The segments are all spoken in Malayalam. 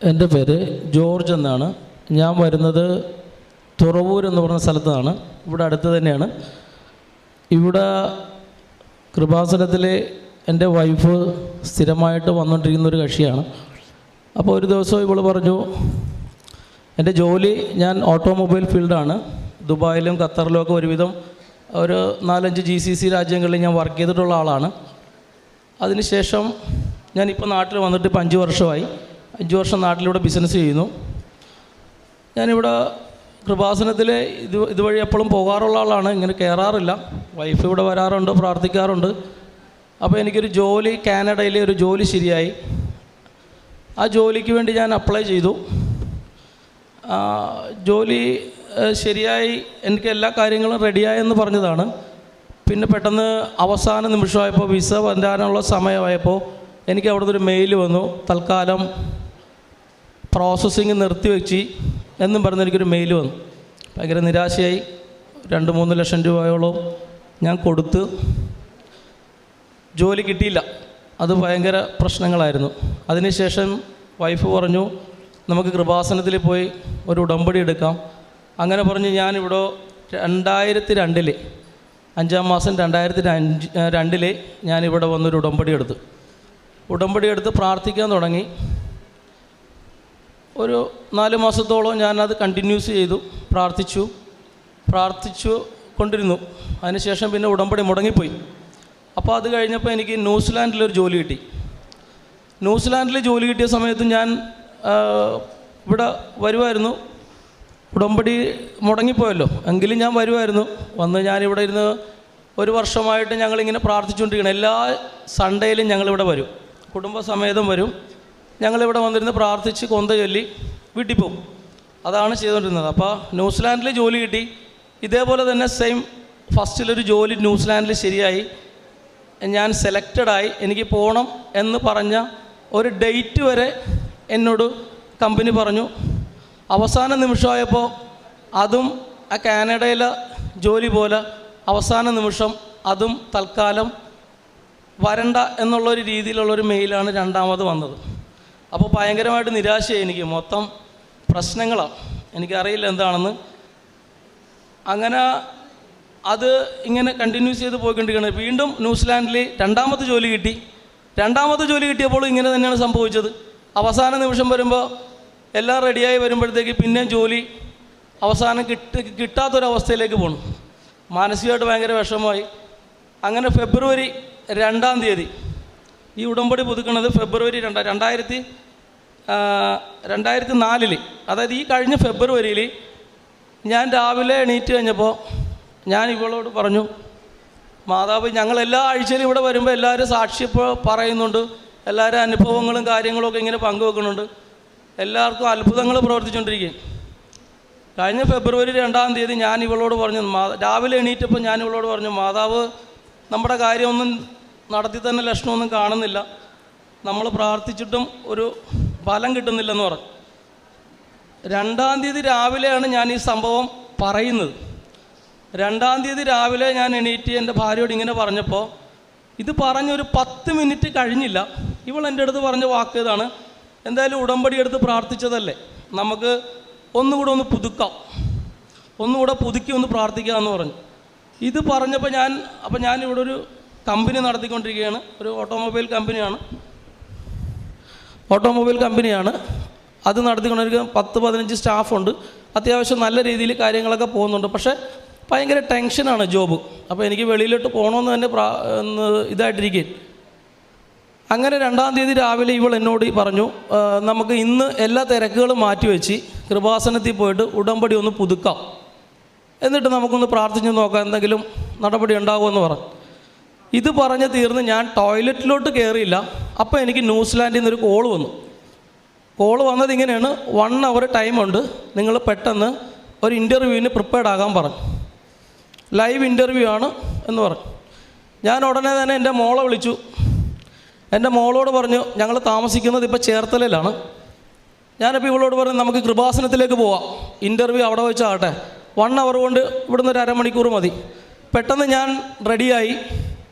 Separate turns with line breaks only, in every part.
എൻ്റെ പേര് ജോർജ് എന്നാണ്. ഞാൻ വരുന്നത് തുറവൂർ എന്ന് പറഞ്ഞ സ്ഥലത്തു നിന്നാണ്. ഇവിടെ അടുത്ത് തന്നെയാണ്. ഇവിടെ കൃപാസനത്തിൽ എൻ്റെ വൈഫ് സ്ഥിരമായിട്ട് വന്നുകൊണ്ടിരിക്കുന്നൊരു കക്ഷിയാണ്. അപ്പോൾ ഒരു ദിവസം ഇവൾ പറഞ്ഞു, എൻ്റെ ജോലി ഞാൻ ഓട്ടോമൊബൈൽ ഫീൽഡാണ്. ദുബായിലും ഖത്തറിലും ഒക്കെ ഒരുവിധം ഒരു 4-5 GCC രാജ്യങ്ങളിൽ ഞാൻ വർക്ക് ചെയ്തിട്ടുള്ള ആളാണ്. അതിനുശേഷം ഞാനിപ്പോൾ നാട്ടിൽ വന്നിട്ട് ഇപ്പോൾ 5 വർഷമായി. 5 വർഷം നാട്ടിലൂടെ ബിസിനസ് ചെയ്യുന്നു. ഞാനിവിടെ കൃപാസനത്തിൽ ഇതുവഴി എപ്പോഴും പോകാറുള്ള ആളാണ്. ഇങ്ങനെ കയറാറില്ല. വൈഫ് ഇവിടെ വരാറുണ്ട്, പ്രാർത്ഥിക്കാറുണ്ട്. അപ്പോൾ എനിക്കൊരു ജോലി, കാനഡയിലെ ഒരു ജോലി ശരിയായി. ആ ജോലിക്ക് വേണ്ടി ഞാൻ അപ്ലൈ ചെയ്തു. ജോലി ശരിയായി, എനിക്ക് എല്ലാ കാര്യങ്ങളും റെഡിയായെന്ന് പറഞ്ഞതാണ്. പിന്നെ പെട്ടെന്ന് അവസാന നിമിഷമായപ്പോൾ, വിസ വരാനുള്ള സമയമായപ്പോൾ എനിക്ക് അവിടുന്ന് ഒരു മെയിൽ വന്നു, തൽക്കാലം പ്രോസസ്സിങ് നിർത്തിവെച്ച് എന്നും പറഞ്ഞ് എനിക്കൊരു മെയിൽ വന്നു. ഭയങ്കര നിരാശയായി. 2-3 ലക്ഷം രൂപയോളം ഞാൻ കൊടുത്ത് ജോലി കിട്ടിയില്ല. അത് ഭയങ്കര പ്രശ്നങ്ങളായിരുന്നു. അതിനുശേഷം വൈഫ് പറഞ്ഞു, നമുക്ക് കൃപാസനത്തിൽ പോയി ഒരു ഉടമ്പടി എടുക്കാം. അങ്ങനെ പറഞ്ഞ് ഞാനിവിടെ 2002 5-ാം മാസം 2002 ഞാനിവിടെ വന്നൊരു ഉടമ്പടി എടുത്ത് പ്രാർത്ഥിക്കാൻ തുടങ്ങി. ഒരു 4 മാസത്തോളം ഞാനത് കണ്ടിന്യൂസ് ചെയ്തു, പ്രാർത്ഥിച്ചു കൊണ്ടിരുന്നു. അതിനുശേഷം പിന്നെ ഉടമ്പടി മുടങ്ങിപ്പോയി. അപ്പോൾ അത് കഴിഞ്ഞപ്പോൾ എനിക്ക് ന്യൂസിലാൻഡിലൊരു ജോലി കിട്ടി. ന്യൂസിലാൻഡിൽ ജോലി കിട്ടിയ സമയത്ത് ഞാൻ ഇവിടെ വരുമായിരുന്നു. ഉടമ്പടി മുടങ്ങിപ്പോയല്ലോ, എങ്കിലും ഞാൻ വരുമായിരുന്നു. ഞാനിവിടെ ഇരുന്ന് 1 വർഷമായിട്ട് ഞങ്ങളിങ്ങനെ പ്രാർത്ഥിച്ചുകൊണ്ടിരിക്കണം. എല്ലാ സൺഡേയിലും ഞങ്ങളിവിടെ വരും, കുടുംബസമേതം വരും. ഞങ്ങളിവിടെ വന്നിരുന്ന് പ്രാർത്ഥിച്ച് കൊന്ത ചൊല്ലി വീട്ടിൽ പോകും. അതാണ് ചെയ്തുകൊണ്ടിരുന്നത്. അപ്പോൾ ന്യൂസിലാൻഡിൽ ജോലി കിട്ടി. ഇതേപോലെ തന്നെ സെയിം ഫസ്റ്റിലൊരു ജോലി ന്യൂസിലാൻഡിൽ ശരിയായി. ഞാൻ സെലക്റ്റഡായി. എനിക്ക് പോകണം എന്ന് പറഞ്ഞ ഒരു ഡേറ്റ് വരെ എന്നോട് കമ്പനി പറഞ്ഞു. അവസാന നിമിഷമായപ്പോൾ അതും ആ കാനഡയിലെ ജോലി പോലെ അവസാന നിമിഷം അതും തൽക്കാലം വരണ്ട എന്നുള്ളൊരു രീതിയിലുള്ളൊരു മെയിലാണ് രണ്ടാമത് വന്നത്. അപ്പോൾ ഭയങ്കരമായിട്ട് നിരാശയായി. എനിക്ക് മൊത്തം പ്രശ്നങ്ങളാണ്, എനിക്കറിയില്ല എന്താണെന്ന്. അങ്ങനെ അത് ഇങ്ങനെ കണ്ടിന്യൂസ് ചെയ്ത് പോയിക്കൊണ്ടിരിക്കുകയാണ്. വീണ്ടും ന്യൂസിലാൻഡിൽ രണ്ടാമത്തെ ജോലി കിട്ടി. രണ്ടാമത്തെ ജോലി കിട്ടിയപ്പോൾ ഇങ്ങനെ തന്നെയാണ് സംഭവിച്ചത്. അവസാന നിമിഷം വരുമ്പോൾ എല്ലാം റെഡിയായി വരുമ്പോഴത്തേക്ക് പിന്നെയും ജോലി അവസാനം കിട്ടാത്തൊരവസ്ഥയിലേക്ക് പോകണം. മാനസികമായിട്ട് ഭയങ്കര വിഷമമായി. അങ്ങനെ ഫെബ്രുവരി 2-ാം തീയതി ഈ ഉടമ്പടി പുതുക്കുന്നത് ഫെബ്രുവരി 2004, അതായത് ഈ കഴിഞ്ഞ ഫെബ്രുവരിയിൽ ഞാൻ രാവിലെ എണീറ്റ് കഴിഞ്ഞപ്പോൾ ഞാൻ ഇവളോട് പറഞ്ഞു, മാതാവ്, ഞങ്ങൾ എല്ലാ ആഴ്ചയിലും ഇവിടെ വരുമ്പോൾ എല്ലാവരും സാക്ഷി പറയുന്നുണ്ട്, എല്ലാവരും അനുഭവങ്ങളും കാര്യങ്ങളൊക്കെ ഇങ്ങനെ പങ്കുവെക്കുന്നുണ്ട്, എല്ലാവർക്കും അത്ഭുതങ്ങൾ പ്രവർത്തിച്ചുകൊണ്ടിരിക്കുകയും. കഴിഞ്ഞ ഫെബ്രുവരി 2-ാം തീയതി ഞാൻ ഇവളോട് പറഞ്ഞു, രാവിലെ എണീറ്റപ്പോൾ ഞാൻ ഇവളോട് പറഞ്ഞു, മാതാവ് നമ്മുടെ കാര്യമൊന്നും നടത്തി തന്നെ ലക്ഷണമൊന്നും കാണുന്നില്ല, നമ്മൾ പ്രാർത്ഥിച്ചിട്ടും ഒരു ഫലം കിട്ടുന്നില്ലെന്ന് പറഞ്ഞു. 2-ാം തീയതി രാവിലെയാണ് ഞാൻ ഈ സംഭവം പറയുന്നത്. 2-ാം തീയതി രാവിലെ ഞാൻ എണീറ്റ് എൻ്റെ ഭാര്യയോട് ഇങ്ങനെ പറഞ്ഞപ്പോൾ, ഇത് പറഞ്ഞൊരു 10 മിനിറ്റ് കഴിഞ്ഞില്ല ഇവൾ എൻ്റെ അടുത്ത് പറഞ്ഞ വാക്ക് ഇതാണ്, എന്തായാലും ഉടമ്പടി എടുത്ത് പ്രാർത്ഥിച്ചതല്ലേ, നമുക്ക് ഒന്നുകൂടെ ഒന്ന് പുതുക്കാം, ഒന്നുകൂടെ പുതുക്കി ഒന്ന് പ്രാർത്ഥിക്കാമെന്ന് പറഞ്ഞു. ഇത് പറഞ്ഞപ്പോൾ ഞാനിവിടെ ഒരു കമ്പനി നടത്തിക്കൊണ്ടിരിക്കുകയാണ്. ഒരു ഓട്ടോമൊബൈൽ കമ്പനിയാണ്. അത് നടത്തിക്കൊണ്ടിരിക്കുക. 10-15 സ്റ്റാഫുണ്ട്. അത്യാവശ്യം നല്ല രീതിയിൽ കാര്യങ്ങളൊക്കെ പോകുന്നുണ്ട്. പക്ഷേ ഭയങ്കര ടെൻഷനാണ് ജോബ്. അപ്പോൾ എനിക്ക് വെളിയിലോട്ട് പോകണമെന്ന് തന്നെ ഇതായിട്ടിരിക്കുക. അങ്ങനെ 2-ാം തീയതി രാവിലെ ഇവൾ എന്നോട് പറഞ്ഞു, നമുക്ക് ഇന്ന് എല്ലാ തിരക്കുകളും മാറ്റിവെച്ച് കൃപാസനത്തിൽ പോയിട്ട് ഉടമ്പടി ഒന്ന് പുതുക്കാം, എന്നിട്ട് നമുക്കൊന്ന് പ്രാർത്ഥിച്ച് നോക്കാം, എന്തെങ്കിലും നടപടി ഉണ്ടാകുമെന്ന് പറഞ്ഞു. ഇത് പറഞ്ഞ് തീർന്ന് ഞാൻ ടോയ്ലറ്റിലോട്ട് കയറിയില്ല. അപ്പോൾ എനിക്ക് ന്യൂസിലാൻഡിൽ നിന്നൊരു കോൾ വന്നത് ഇങ്ങനെയാണ്, 1 അവർ ടൈമുണ്ട്, നിങ്ങൾ പെട്ടെന്ന് ഒരു ഇൻ്റർവ്യൂവിന് പ്രിപ്പയർഡ് ആകാൻ പറഞ്ഞു, ലൈവ് ഇൻ്റർവ്യൂ ആണ് എന്ന് പറഞ്ഞു. ഞാൻ ഉടനെ തന്നെ എൻ്റെ മോളെ വിളിച്ചു. എൻ്റെ മോളോട് പറഞ്ഞു, ഞങ്ങൾ താമസിക്കുന്നത് ഇപ്പോൾ ചേർത്തലയിലാണ്. ഞാനിപ്പോൾ ഇവളോട് പറഞ്ഞു, നമുക്ക് കൃപാസനത്തിലേക്ക് പോവാം, ഇൻ്റർവ്യൂ അവിടെ വെച്ചാകട്ടെ, 1 അവർ കൊണ്ട് ഇവിടുന്ന് ഒരു അരമണിക്കൂർ മതി. പെട്ടെന്ന് ഞാൻ റെഡിയായി.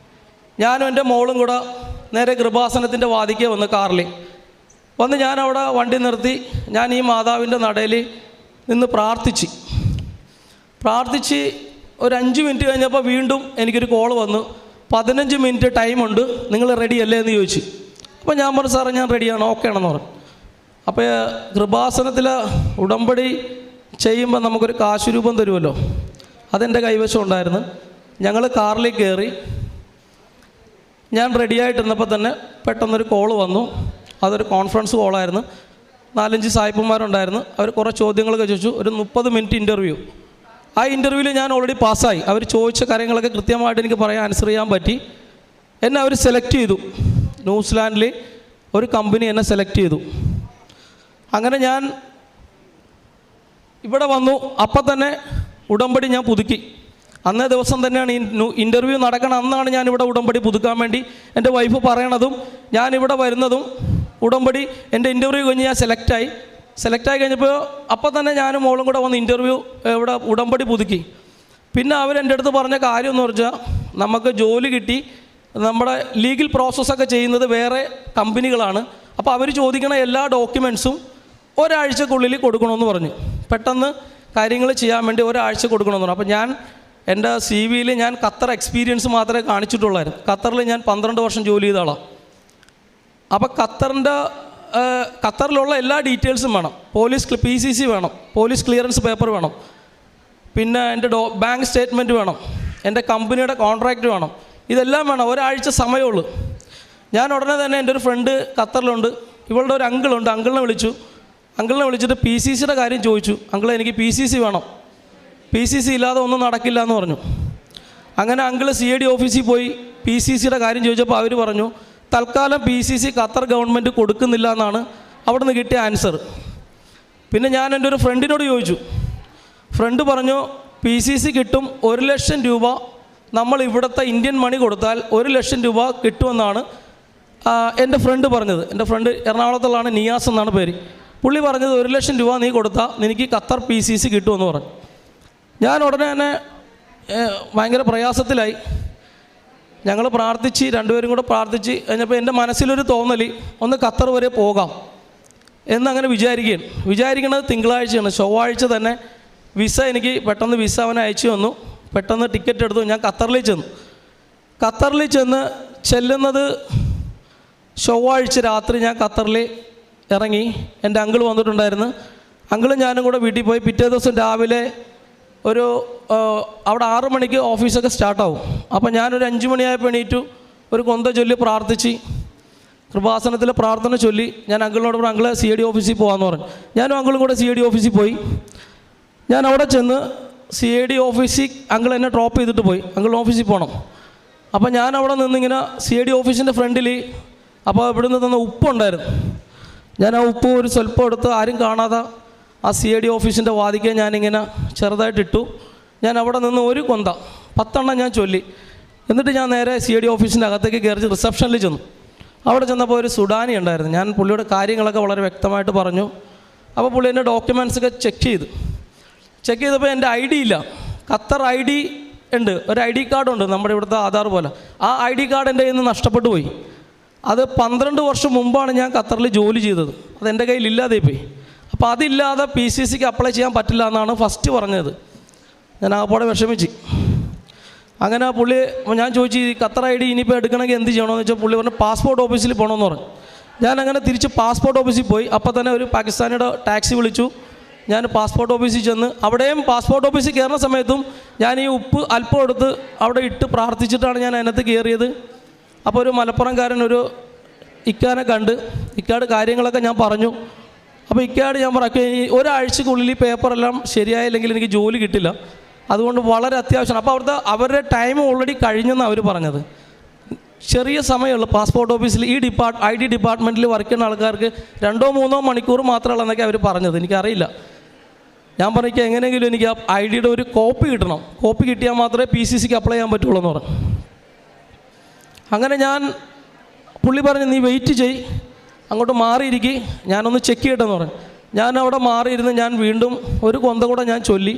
ഞാനും എൻ്റെ മോളും കൂടെ നേരെ കൃപാസനത്തിൻ്റെ വാതിക്കൽ വന്ന് കാറിൽ വന്ന് ഞാനവിടെ വണ്ടി നിർത്തി. ഞാൻ ഈ മാതാവിൻ്റെ നടയിൽ നിന്ന് പ്രാർത്ഥിച്ച് ഒരു 5 മിനിറ്റ് കഴിഞ്ഞപ്പോൾ വീണ്ടും എനിക്കൊരു കോൾ വന്നു. 15 മിനിറ്റ് ടൈമുണ്ട്, നിങ്ങൾ റെഡി അല്ലേ എന്ന് ചോദിച്ചു. അപ്പോൾ ഞാൻ പറഞ്ഞു, സാറേ ഞാൻ റെഡിയാണ്, ഓക്കെ ആണെന്ന് പറഞ്ഞു. അപ്പോൾ കൃപാസനത്തിൽ ഉടമ്പടി ചെയ്യുമ്പോൾ നമുക്കൊരു കാശ് രൂപം തരുമല്ലോ, അതെൻ്റെ കൈവശം ഉണ്ടായിരുന്നു. ഞങ്ങൾ കാറിലേക്ക് കയറി. ഞാൻ റെഡിയായിട്ടിരുന്നപ്പോൾ തന്നെ പെട്ടെന്നൊരു കോൾ വന്നു. അതൊരു കോൺഫറൻസ് കോളായിരുന്നു. 4-5 സായിപ്പന്മാരുണ്ടായിരുന്നു. അവർ കുറേ ചോദ്യങ്ങളൊക്കെ ചോദിച്ചു. ഒരു 30 മിനിറ്റ് ഇൻ്റർവ്യൂ. ആ ഇൻ്റർവ്യൂവിൽ ഞാൻ ഓൾറെഡി പാസ്സായി. അവർ ചോദിച്ച കാര്യങ്ങളൊക്കെ കൃത്യമായിട്ട് എനിക്ക് ആൻസർ ചെയ്യാൻ പറ്റി. എന്നെ അവർ സെലക്ട് ചെയ്തു. ന്യൂസിലാൻഡിൽ ഒരു കമ്പനി എന്നെ സെലക്ട് ചെയ്തു. അങ്ങനെ ഞാൻ ഇവിടെ വന്നു. അപ്പം തന്നെ ഉടമ്പടി ഞാൻ പുതുക്കി. അന്നേ ദിവസം തന്നെയാണ് ഈ ഇൻ്റർവ്യൂ നടക്കണം. അന്നാണ് ഞാനിവിടെ ഉടമ്പടി പുതുക്കാൻ വേണ്ടി എൻ്റെ വൈഫ് പറയണതും ഞാനിവിടെ വരുന്നതും. ഉടമ്പടി എൻ്റെ ഇൻ്റർവ്യൂ കഴിഞ്ഞ് ഞാൻ സെലക്റ്റായി കഴിഞ്ഞപ്പോൾ അപ്പം തന്നെ ഞാനും മോളും കൂടെ വന്ന് ഇൻ്റർവ്യൂ ഇവിടെ ഉടമ്പടി പുതുക്കി. പിന്നെ അവരെൻ്റെ അടുത്ത് പറഞ്ഞ കാര്യം എന്ന് പറഞ്ഞാൽ, നമുക്ക് ജോലി കിട്ടി, നമ്മുടെ ലീഗൽ പ്രോസസ്സൊക്കെ ചെയ്യുന്നത് വേറെ കമ്പനികളാണ്. അപ്പോൾ അവർ ചോദിക്കണ എല്ലാ ഡോക്യുമെൻറ്റ്സും ഒരാഴ്ചക്കുള്ളിൽ കൊടുക്കണമെന്ന് പറഞ്ഞു. പെട്ടെന്ന് കാര്യങ്ങൾ ചെയ്യാൻ വേണ്ടി ഒരാഴ്ച കൊടുക്കണമെന്ന് പറഞ്ഞു. അപ്പോൾ ഞാൻ എൻ്റെ CV-യിൽ ഞാൻ ഖത്തർ എക്സ്പീരിയൻസ് മാത്രമേ കാണിച്ചിട്ടുള്ളായിരുന്നു. ഖത്തറിൽ ഞാൻ 12 വർഷം ജോലി ചെയ്ത ആളാണ്. അപ്പോൾ ഖത്തറിലുള്ള എല്ലാ ഡീറ്റെയിൽസും വേണം. PCC വേണം, പോലീസ് ക്ലിയറൻസ് പേപ്പർ വേണം, പിന്നെ എൻ്റെ ബാങ്ക് സ്റ്റേറ്റ്മെൻറ്റ് വേണം, എൻ്റെ കമ്പനിയുടെ കോൺട്രാക്റ്റ് വേണം, ഇതെല്ലാം വേണം. ഒരാഴ്ച സമയമുള്ളൂ. ഞാൻ ഉടനെ തന്നെ എൻ്റെ ഒരു ഫ്രണ്ട് ഖത്തറിലുണ്ട്, ഇവളുടെ ഒരു അങ്കിളുണ്ട്, അങ്കിളിനെ വിളിച്ചിട്ട് PCCയുടെ കാര്യം ചോദിച്ചു. അങ്കിളെ എനിക്ക് PCC വേണം, PCC ഇല്ലാതെ ഒന്നും നടക്കില്ല എന്ന് പറഞ്ഞു. അങ്ങനെ അങ്കിള് CID ഓഫീസിൽ പോയി PCCയുടെ കാര്യം ചോദിച്ചപ്പോൾ അവർ പറഞ്ഞു, തൽക്കാലം PCC ഖത്തർ ഗവൺമെൻറ് കൊടുക്കുന്നില്ല എന്നാണ് അവിടെ നിന്ന് കിട്ടിയ ആൻസർ. പിന്നെ ഞാൻ എൻ്റെ ഒരു ഫ്രണ്ടിനോട് ചോദിച്ചു. ഫ്രണ്ട് പറഞ്ഞു, PCC കിട്ടും, 1 ലക്ഷം രൂപ നമ്മൾ ഇവിടുത്തെ ഇന്ത്യൻ മണി കൊടുത്താൽ 1 ലക്ഷം രൂപ കിട്ടുമെന്നാണ് എൻ്റെ ഫ്രണ്ട് പറഞ്ഞത്. എൻ്റെ ഫ്രണ്ട് എറണാകുളത്തുള്ളതാണ്, നിയാസ് എന്നാണ് പേര്. പുള്ളി പറഞ്ഞത് 1 ലക്ഷം രൂപ നീ കൊടുത്താൽ നിനക്ക് ഖത്തർ PCC കിട്ടുമെന്ന് പറഞ്ഞു. ഞാൻ ഉടനെ തന്നെ ഭയങ്കര പ്രയാസത്തിലായി. ഞങ്ങൾ പ്രാർത്ഥിച്ച്, രണ്ടുപേരും കൂടെ പ്രാർത്ഥിച്ച് കഴിഞ്ഞപ്പോൾ എൻ്റെ മനസ്സിലൊരു തോന്നൽ, ഒന്ന് ഖത്തർ വരെ പോകാം എന്നങ്ങനെ വിചാരിക്കണത് തിങ്കളാഴ്ചയാണ്. ചൊവ്വാഴ്ച തന്നെ എനിക്ക് പെട്ടെന്ന് വിസ അവനെ അയച്ചു തന്നു. പെട്ടെന്ന് ടിക്കറ്റ് എടുത്തു. ഞാൻ ഖത്തറിൽ ചെല്ലുന്നത് ചൊവ്വാഴ്ച രാത്രി ഞാൻ ഖത്തറിൽ ഇറങ്ങി. എൻ്റെ അങ്കിൾ വന്നിട്ടുണ്ടായിരുന്നു. അങ്കിളും ഞാനും കൂടെ വീട്ടിൽ പോയി. പിറ്റേ ദിവസം രാവിലെ അവിടെ 6 മണിക്ക് ഓഫീസൊക്കെ സ്റ്റാർട്ടാവും. അപ്പോൾ ഞാനൊരു 5 മണിയായപ്പോൾ എണീറ്റു. ഒരു കൊന്ത ചൊല്ലി പ്രാർത്ഥിച്ച്, കൃപാസനത്തിലെ പ്രാർത്ഥന ചൊല്ലി ഞാൻ അങ്കിളിനോട് പറഞ്ഞു, അങ്കിളെ CID ഓഫീസിൽ പോകാമെന്ന് പറഞ്ഞു. ഞാനും അങ്കിളും കൂടെ CID ഓഫീസിൽ പോയി. ഞാൻ അവിടെ ചെന്ന് CID ഓഫീസിൽ അങ്കിൾ എന്നെ ഡ്രോപ്പ് ചെയ്തിട്ട് പോയി. അങ്കിൾ ഓഫീസിൽ പോകണം. അപ്പോൾ ഞാൻ അവിടെ നിന്നിങ്ങനെ CID ഓഫീസിൻ്റെ ഫ്രണ്ടിൽ, അപ്പോൾ ഇവിടുന്ന് തന്ന ഉപ്പുണ്ടായിരുന്നു. ഞാൻ ആ ഉപ്പ് ഒരു സ്വല്പം എടുത്ത് ആരും കാണാതെ ആ CID ഓഫീസിൻ്റെ വാതിക്കെ ഞാനിങ്ങനെ ചെറുതായിട്ടിട്ടു. ഞാൻ അവിടെ നിന്ന് ഒരു കൊന്ത 10 എണ്ണം ഞാൻ ചൊല്ലി. എന്നിട്ട് ഞാൻ നേരെ CID ഓഫീസിൻ്റെ അകത്തേക്ക് കയറി റിസപ്ഷനിൽ ചെന്നു. അവിടെ ചെന്നപ്പോൾ ഒരു സുഡാനി ഉണ്ടായിരുന്നു. ഞാൻ പുള്ളിയുടെ കാര്യങ്ങളൊക്കെ വളരെ വ്യക്തമായിട്ട് പറഞ്ഞു. അപ്പോൾ പുള്ളി എൻ്റെ ഡോക്യുമെൻറ്റ്സൊക്കെ ചെക്ക് ചെയ്തപ്പോൾ എൻ്റെ ID ഇല്ല. ഖത്തർ ID ഉണ്ട്, ഒരു ID കാർഡുണ്ട് നമ്മുടെ ഇവിടുത്തെ ആധാർ പോലെ. ആ ID കാർഡ് എൻ്റെ കയ്യിൽ നിന്ന് നഷ്ടപ്പെട്ടു പോയി. അത് 12 വർഷം മുമ്പാണ് ഞാൻ ഖത്തറിൽ ജോലി ചെയ്തത്. അതെൻ്റെ കയ്യിൽ ഇല്ലാതെ പോയി. അപ്പോൾ അതില്ലാതെ PCCക്ക് അപ്ലൈ ചെയ്യാൻ പറ്റില്ല എന്നാണ് ഫസ്റ്റ് പറഞ്ഞത്. ഞാൻ ആകപ്പാടെ വിഷമിച്ച്. അങ്ങനെ ഞാൻ ചോദിച്ചു, ഈ ഖത്തർ ID ഇനിയിപ്പോൾ എടുക്കണമെങ്കിൽ എന്ത് ചെയ്യണമെന്ന് വെച്ചാൽ പുള്ളി പറഞ്ഞു പാസ്പോർട്ട് ഓഫീസിൽ പോകണമെന്ന് പറഞ്ഞു. ഞാനങ്ങനെ തിരിച്ച് പാസ്പോർട്ട് ഓഫീസിൽ പോയി. അപ്പോൾ തന്നെ ഒരു പാകിസ്ഥാനിയുടെ ടാക്സി വിളിച്ചു. ഞാൻ പാസ്പോർട്ട് ഓഫീസിൽ ചെന്ന് അവിടെയും പാസ്പോർട്ട് ഓഫീസിൽ കയറുന്ന സമയത്തും ഞാൻ ഈ ഉപ്പ് അല്പം എടുത്ത് അവിടെ ഇട്ട് പ്രാർത്ഥിച്ചിട്ടാണ് ഞാൻ അതിനകത്ത് കയറിയത്. അപ്പോൾ ഒരു മലപ്പുറംകാരൻ ഒരു ഇക്കാനെ കണ്ട്, ഇക്കാട് കാര്യങ്ങളൊക്കെ ഞാൻ പറഞ്ഞു. അപ്പോൾ ഇക്കാട് ഞാൻ പറഞ്ഞു, ഒരാഴ്ചക്കുള്ളിൽ ഈ പേപ്പറെല്ലാം ശരിയായില്ലെങ്കിൽ എനിക്ക് ജോലി കിട്ടില്ല, അതുകൊണ്ട് വളരെ അത്യാവശ്യമാണ്. അപ്പോൾ അവരുടെ ടൈം ഓൾറെഡി കഴിഞ്ഞെന്നാണ് അവർ പറഞ്ഞത്. ചെറിയ സമയമുള്ളൂ പാസ്പോർട്ട് ഓഫീസിൽ. ഈ ID ഡിപ്പാർട്ട്മെൻറ്റിൽ വർക്ക് ചെയ്യുന്ന ആൾക്കാർക്ക് 2-3 മണിക്കൂർ മാത്രമേ എന്നൊക്കെ അവർ പറഞ്ഞത്. എനിക്കറിയില്ല. ഞാൻ പറഞ്ഞു, എങ്ങനെയെങ്കിലും എനിക്ക് ആ ID-യുടെ ഒരു കോപ്പി കിട്ടണം, കോപ്പി കിട്ടിയാൽ മാത്രമേ PCCക്ക് അപ്ലൈ ചെയ്യാൻ പറ്റുള്ളൂ എന്ന് പറഞ്ഞു. അങ്ങനെ പുള്ളി പറഞ്ഞു, നീ വെയിറ്റ് ചെയ്, അങ്ങോട്ട് മാറിയിരിക്കുക, ഞാനൊന്ന് ചെക്ക് ചെയ്യട്ടെന്ന് പറഞ്ഞു. ഞാൻ അവിടെ മാറിയിരുന്ന് ഞാൻ വീണ്ടും ഒരു കൊന്ത കൂടെ ഞാൻ ചൊല്ലി.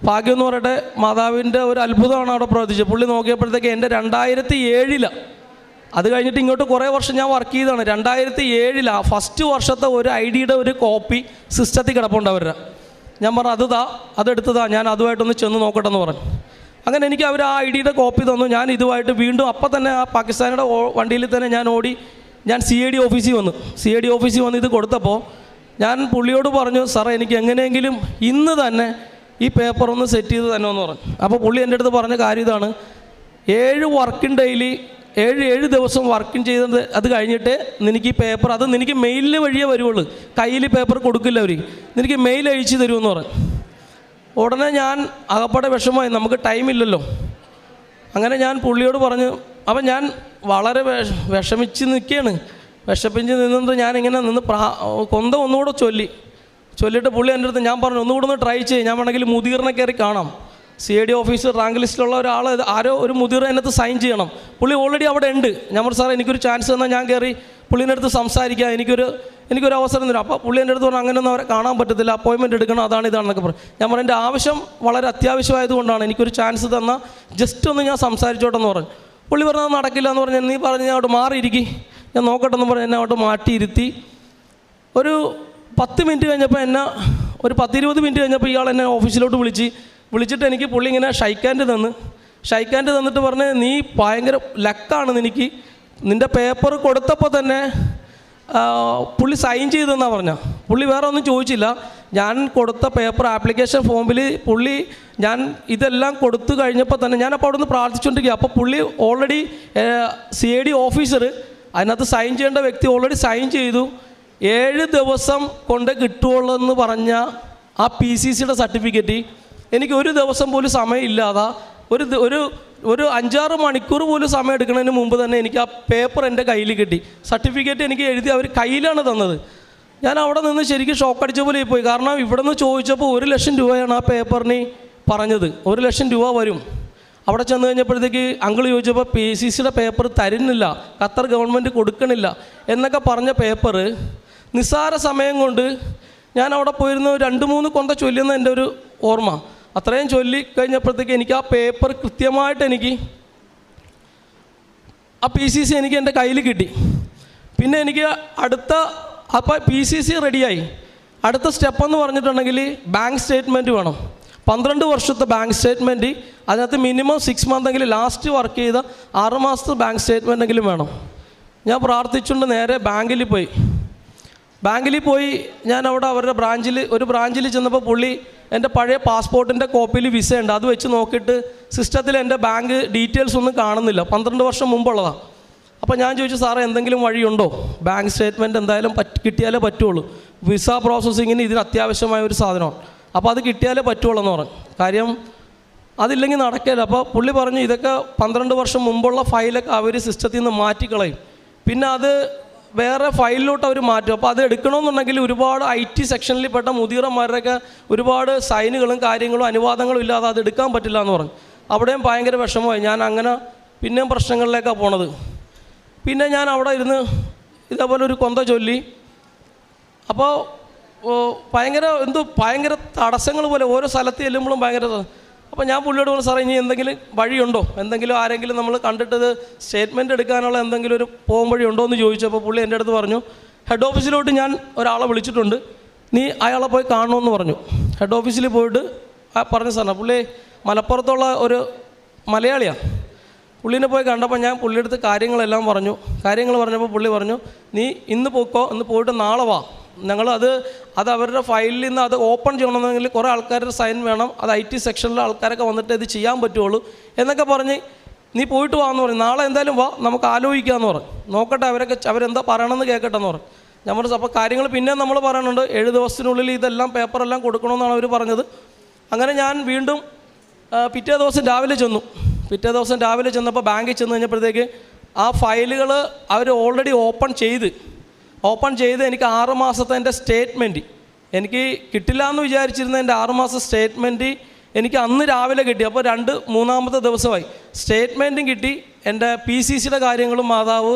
ഭാഗ്യം എന്ന് പറയട്ടെ, മാതാവിൻ്റെ ഒരു അത്ഭുതമാണ് അവിടെ പ്രവർത്തിച്ചത്. പുള്ളി നോക്കിയപ്പോഴത്തേക്ക് എൻ്റെ 2007 അത് കഴിഞ്ഞിട്ട് ഇങ്ങോട്ട് കുറേ വർഷം ഞാൻ വർക്ക് ചെയ്തതാണ്. 2007 ഫസ്റ്റ് വർഷത്തെ ഒരു ID-യുടെ ഒരു കോപ്പി സിസ്റ്റത്തിൽ കിടപ്പുണ്ട് അവരുടെ. ഞാൻ പറഞ്ഞു അതെടുത്തതാ, ഞാൻ അതുമായിട്ടൊന്ന് ചെന്ന് നോക്കട്ടെ എന്ന് പറഞ്ഞു. അങ്ങനെ എനിക്ക് അവർ ആ ID-യുടെ കോപ്പി തന്നു. ഞാൻ ഇതുമായിട്ട് വീണ്ടും അപ്പം തന്നെ ആ പാകിസ്ഥാനിയുടെ വണ്ടിയിൽ തന്നെ ഞാൻ ഓടി, ഞാൻ CID ഓഫീസിൽ വന്നു. CID ഓഫീസിൽ വന്ന് ഇത് കൊടുത്തപ്പോൾ ഞാൻ പുള്ളിയോട് പറഞ്ഞു, സാറേ എനിക്ക് എങ്ങനെയെങ്കിലും ഇന്ന് തന്നെ ഈ പേപ്പർ ഒന്ന് സെറ്റ് ചെയ്ത് തന്നെ എന്ന് പറഞ്ഞു. അപ്പോൾ പുള്ളി എൻ്റെ അടുത്ത് പറഞ്ഞ കാര്യം ഇതാണ്, 7 വർക്കിംഗ് ഡേയിൽ 7 ദിവസം വർക്കിംഗ് ചെയ്തത് അത് കഴിഞ്ഞിട്ട് നിനക്ക് ഈ പേപ്പർ, അത് നിനക്ക് മെയിലിൽ വഴിയേ വരുള്ളൂ, കയ്യിൽ പേപ്പർ കൊടുക്കില്ല അവർ, നിനക്ക് മെയിൽ അയച്ചു തരുമെന്ന് പറഞ്ഞു. ഉടനെ ഞാൻ അകപ്പാടെ വിഷമമായി, നമുക്ക് ടൈമില്ലല്ലോ. അങ്ങനെ ഞാൻ പുള്ളിയോട് പറഞ്ഞു. അപ്പം ഞാൻ വളരെ വിഷമിച്ച് നിൽക്കുകയാണ്. വിഷമിച്ച് നിന്നത് ഞാനിങ്ങനെ നിന്ന് കൊന്ത ഒന്നുകൂടെ ചൊല്ലിയിട്ട് പുള്ളി എൻ്റെ അടുത്ത് ഞാൻ പറഞ്ഞു, ഒന്നുകൂടെ ഒന്ന് ട്രൈ ചെയ്യും, ഞാൻ വേണമെങ്കിൽ മുദീറിനെ കയറി കാണാം. CID ഓഫീസർ റാങ്ക് ലിസ്റ്റിലുള്ള ഒരാൾ, ആരോ ഒരു മുദീർ അതിനകത്ത് സൈൻ ചെയ്യണം. പുള്ളി ഓൾറെഡി അവിടെ ഉണ്ട്. ഞാൻ പറഞ്ഞു, സാറേ എനിക്കൊരു ചാൻസ് തന്നാൽ ഞാൻ കയറി പുള്ളീൻ്റെ അടുത്ത് സംസാരിക്കാം, എനിക്കൊരു അവസരം തരും. അപ്പോൾ പുള്ളി എൻ്റെ അടുത്ത് പറഞ്ഞു, അങ്ങനെയൊന്നും അവരെ കാണാൻ പറ്റത്തില്ല, അപ്പോയിൻമെൻറ്റ് എടുക്കണം, ഇതാണെന്നൊക്കെ പറഞ്ഞു. ഞാൻ പറഞ്ഞു, എൻ്റെ ആവശ്യം വളരെ അത്യാവശ്യമായതുകൊണ്ടാണ്, എനിക്കൊരു ചാൻസ് തന്നാൽ ജസ്റ്റ് ഒന്ന് ഞാൻ സംസാരിച്ചോട്ടെ എന്ന് പറഞ്ഞു. പുള്ളി പറഞ്ഞാൽ നടക്കില്ല എന്ന് പറഞ്ഞു. നീ പറഞ്ഞ് ഞാൻ അവിടെ മാറിയിരിക്കി, ഞാൻ നോക്കട്ടെ എന്ന് പറഞ്ഞ് എന്നെ അവിടെ മാറ്റിയിരുത്തി. ഒരു 10 മിനിറ്റ് കഴിഞ്ഞപ്പോൾ ഒരു 10-20 മിനിറ്റ് കഴിഞ്ഞപ്പോൾ ഇയാൾ എന്നെ ഓഫീസിലോട്ട് വിളിച്ചിട്ട് എനിക്ക് പുള്ളി ഇങ്ങനെ ഷൈക്ക് ഹാൻഡ് തന്നിട്ട് പറഞ്ഞ്, നീ ഭയങ്കര ലക്കാണ്, നിൻ്റെ പേപ്പർ കൊടുത്തപ്പോൾ തന്നെ പുള്ളി സൈൻ ചെയ്തെന്നാണ് പറഞ്ഞത്. പുള്ളി വേറെ ഒന്നും ചോദിച്ചില്ല. ഞാൻ കൊടുത്ത പേപ്പർ ആപ്ലിക്കേഷൻ ഫോമിൽ ഞാൻ ഇതെല്ലാം കൊടുത്തു കഴിഞ്ഞപ്പോൾ തന്നെ ഞാനപ്പോൾ അവിടെ നിന്ന് പ്രാർത്ഥിച്ചുകൊണ്ടിരിക്കുക. അപ്പോൾ പുള്ളി ഓൾറെഡി CID ഓഫീസർ, അതിനകത്ത് സൈൻ ചെയ്യേണ്ട വ്യക്തി ഓൾറെഡി സൈൻ ചെയ്തു. 7 ദിവസം കൊണ്ട് കിട്ടുള്ളൂ എന്ന് പറഞ്ഞ ആ PCCയുടെ സർട്ടിഫിക്കറ്റ് എനിക്ക് ഒരു ദിവസം പോലും സമയമില്ലാതെ ഒരു 5-6 മണിക്കൂർ പോലും സമയം എടുക്കുന്നതിന് മുമ്പ് തന്നെ എനിക്ക് ആ പേപ്പർ എൻ്റെ കയ്യിൽ കിട്ടി. സർട്ടിഫിക്കറ്റ് എനിക്ക് എഴുതി അവർ കയ്യിലാണ് തന്നത്. ഞാൻ അവിടെ നിന്ന് ശരിക്കും ഷോക്കടിച്ച പോലെ പോയി. കാരണം ഇവിടെ നിന്ന് ചോദിച്ചപ്പോൾ 1 ലക്ഷം രൂപയാണ് ആ പേപ്പറിന് പറഞ്ഞത്. 1 ലക്ഷം രൂപ വരും. അവിടെ ചെന്ന് കഴിഞ്ഞപ്പോഴത്തേക്ക് അങ്കിൾ ചോദിച്ചപ്പോൾ PCCയുടെ പേപ്പർ തരുന്നില്ല, ഖത്തർ ഗവൺമെൻറ് കൊടുക്കണില്ല എന്നൊക്കെ പറഞ്ഞ പേപ്പർ നിസ്സാര സമയം കൊണ്ട് ഞാൻ അവിടെ പോയിരുന്ന 2-3 കൊന്ത ചൊല്ലുന്ന എൻ്റെ ഒരു ഓർമ്മ. അത്രയും ചൊല്ലി കഴിഞ്ഞപ്പോഴത്തേക്ക് എനിക്ക് ആ പേപ്പർ കൃത്യമായിട്ട് ആ PCC എനിക്ക് എൻ്റെ കയ്യിൽ കിട്ടി. പിന്നെ എനിക്ക് അപ്പോൾ PCC റെഡിയായി. അടുത്ത സ്റ്റെപ്പെന്ന് പറഞ്ഞിട്ടുണ്ടെങ്കിൽ ബാങ്ക് സ്റ്റേറ്റ്മെൻറ്റ് വേണം. 12 വർഷത്തെ ബാങ്ക് സ്റ്റേറ്റ്മെൻറ്റ്, അതിനകത്ത് മിനിമം 6 മന്തെങ്കിലും ലാസ്റ്റ് വർക്ക് ചെയ്ത 6 മാസത്തെ ബാങ്ക് സ്റ്റേറ്റ്മെൻറ്റെങ്കിലും വേണം. ഞാൻ പ്രാർത്ഥിച്ചുകൊണ്ട് നേരെ ബാങ്കിൽ പോയി ഞാൻ അവിടെ അവരുടെ ബ്രാഞ്ചിൽ ചെന്നപ്പോൾ പുള്ളി എൻ്റെ പഴയ പാസ്പോർട്ടിൻ്റെ കോപ്പിയിൽ വിസ ഉണ്ട്, അത് വെച്ച് നോക്കിയിട്ട് സിസ്റ്റത്തിൽ എൻ്റെ ബാങ്ക് ഡീറ്റെയിൽസ് ഒന്നും കാണുന്നില്ല, 12 വർഷം മുമ്പുള്ളതാണ്. അപ്പോൾ ഞാൻ ചോദിച്ചു, സാറേ എന്തെങ്കിലും വഴിയുണ്ടോ, ബാങ്ക് സ്റ്റേറ്റ്മെൻറ്റ് എന്തായാലും കിട്ടിയാലേ പറ്റുള്ളൂ, വിസ പ്രോസസ്സിങ്ങിന് ഇതിന് അത്യാവശ്യമായ ഒരു സാധനമാണ്, അപ്പോൾ അത് കിട്ടിയാലേ പറ്റുള്ളൂ എന്ന് പറഞ്ഞു. കാര്യം അതില്ലെങ്കിൽ നടക്കില്ല. അപ്പോൾ പുള്ളി പറഞ്ഞു, ഇതൊക്കെ 12 വർഷം മുമ്പുള്ള ഫയലൊക്കെ അവർ സിസ്റ്റത്തിൽ നിന്ന് മാറ്റിക്കളയും, പിന്നെ അത് വേറെ ഫയലിലോട്ട് അവർ മാറ്റും. അപ്പോൾ അത് എടുക്കണമെന്നുണ്ടെങ്കിൽ ഒരുപാട് IT സെക്ഷനിൽപ്പെട്ട മുതിർന്നവരുടെയൊക്കെ ഒരുപാട് സൈനുകളും കാര്യങ്ങളും അനുവാദങ്ങളും ഇല്ലാതെ അത് എടുക്കാൻ പറ്റില്ല എന്ന് പറഞ്ഞു. അവിടെയും ഭയങ്കര വിഷമമായി. ഞാൻ അങ്ങനെ പിന്നെയും പ്രശ്നങ്ങളിലേക്കാണ് പോണത്. പിന്നെ ഞാൻ അവിടെ ഇരുന്ന് ഇതേപോലെ ഒരു കൊന്ത ചൊല്ലി. അപ്പോൾ ഭയങ്കര തടസ്സങ്ങൾ പോലെ ഓരോ സ്ഥലത്ത് ചെല്ലുമ്പോഴും ഭയങ്കര. അപ്പോൾ ഞാൻ പുള്ളിയോട് പറഞ്ഞു, സാറേ ഇനി എന്തെങ്കിലും വഴിയുണ്ടോ, ആരെങ്കിലും നമ്മൾ കണ്ടിട്ടത് സ്റ്റേറ്റ്മെൻറ്റ് എടുക്കാനുള്ള എന്തെങ്കിലും ഒരു പോകും വഴിയുണ്ടോ എന്ന് ചോദിച്ചപ്പോൾ പുള്ളി എൻ്റെ അടുത്ത് പറഞ്ഞു, ഹെഡ് ഓഫീസിലോട്ട് ഞാൻ ഒരാളെ വിളിച്ചിട്ടുണ്ട്, നീ അയാളെ പോയി കാണണമെന്ന് പറഞ്ഞു. ഹെഡ് ഓഫീസിൽ പോയിട്ട് പറഞ്ഞു, സാറിന് പുള്ളി മലപ്പുറത്തുള്ള ഒരു മലയാളിയാണ്. പുള്ളീനെ പോയി കണ്ടപ്പോൾ ഞാൻ പുള്ളിയെടുത്ത് കാര്യങ്ങളെല്ലാം പറഞ്ഞു. പറഞ്ഞപ്പോൾ പുള്ളി പറഞ്ഞു, നീ ഇന്ന് പോയിട്ട് നാളെ വാ, ഞങ്ങളത് അവരുടെ ഫയലിൽ നിന്ന് അത് ഓപ്പൺ ചെയ്യണമെന്നെങ്കിൽ കുറേ ആൾക്കാരുടെ സൈൻ വേണം, അത് IT സെക്ഷനിലെ ആൾക്കാരൊക്കെ വന്നിട്ട് ഇത് ചെയ്യാൻ പറ്റുള്ളൂ എന്നൊക്കെ പറഞ്ഞ് നീ പോയിട്ട് വാ എന്ന് പറഞ്ഞു. നാളെ എന്തായാലും വാ, നമുക്ക് ആലോചിക്കാമെന്ന് പറഞ്ഞു, നോക്കട്ടെ അവരെന്താ പറയണമെന്ന് കേൾക്കട്ടെ എന്ന് പറഞ്ഞു. ഞാൻ പറഞ്ഞു, അപ്പോൾ കാര്യങ്ങൾ പിന്നെ നമ്മൾ പറയുന്നുണ്ട്, 7 ദിവസത്തിനുള്ളിൽ ഇതെല്ലാം പേപ്പറെല്ലാം കൊടുക്കണമെന്നാണ് അവർ പറഞ്ഞത്. അങ്ങനെ ഞാൻ വീണ്ടും പിറ്റേ ദിവസം രാവിലെ ചെന്നപ്പോൾ ബാങ്കിൽ ചെന്ന് കഴിഞ്ഞപ്പോഴത്തേക്ക് ആ ഫയലുകൾ അവർ ഓൾറെഡി ഓപ്പൺ ചെയ്ത് എനിക്ക് 6 മാസത്തെ എൻ്റെ സ്റ്റേറ്റ്മെൻറ്റ് എനിക്ക് കിട്ടില്ല എന്ന് വിചാരിച്ചിരുന്ന എൻ്റെ 6 മാസം സ്റ്റേറ്റ്മെൻറ്റ് എനിക്ക് അന്ന് രാവിലെ കിട്ടി. അപ്പോൾ 3-3 ദിവസമായി സ്റ്റേറ്റ്മെൻറ്റും കിട്ടി. എൻ്റെ PCCയുടെ കാര്യങ്ങളും മാതാവ്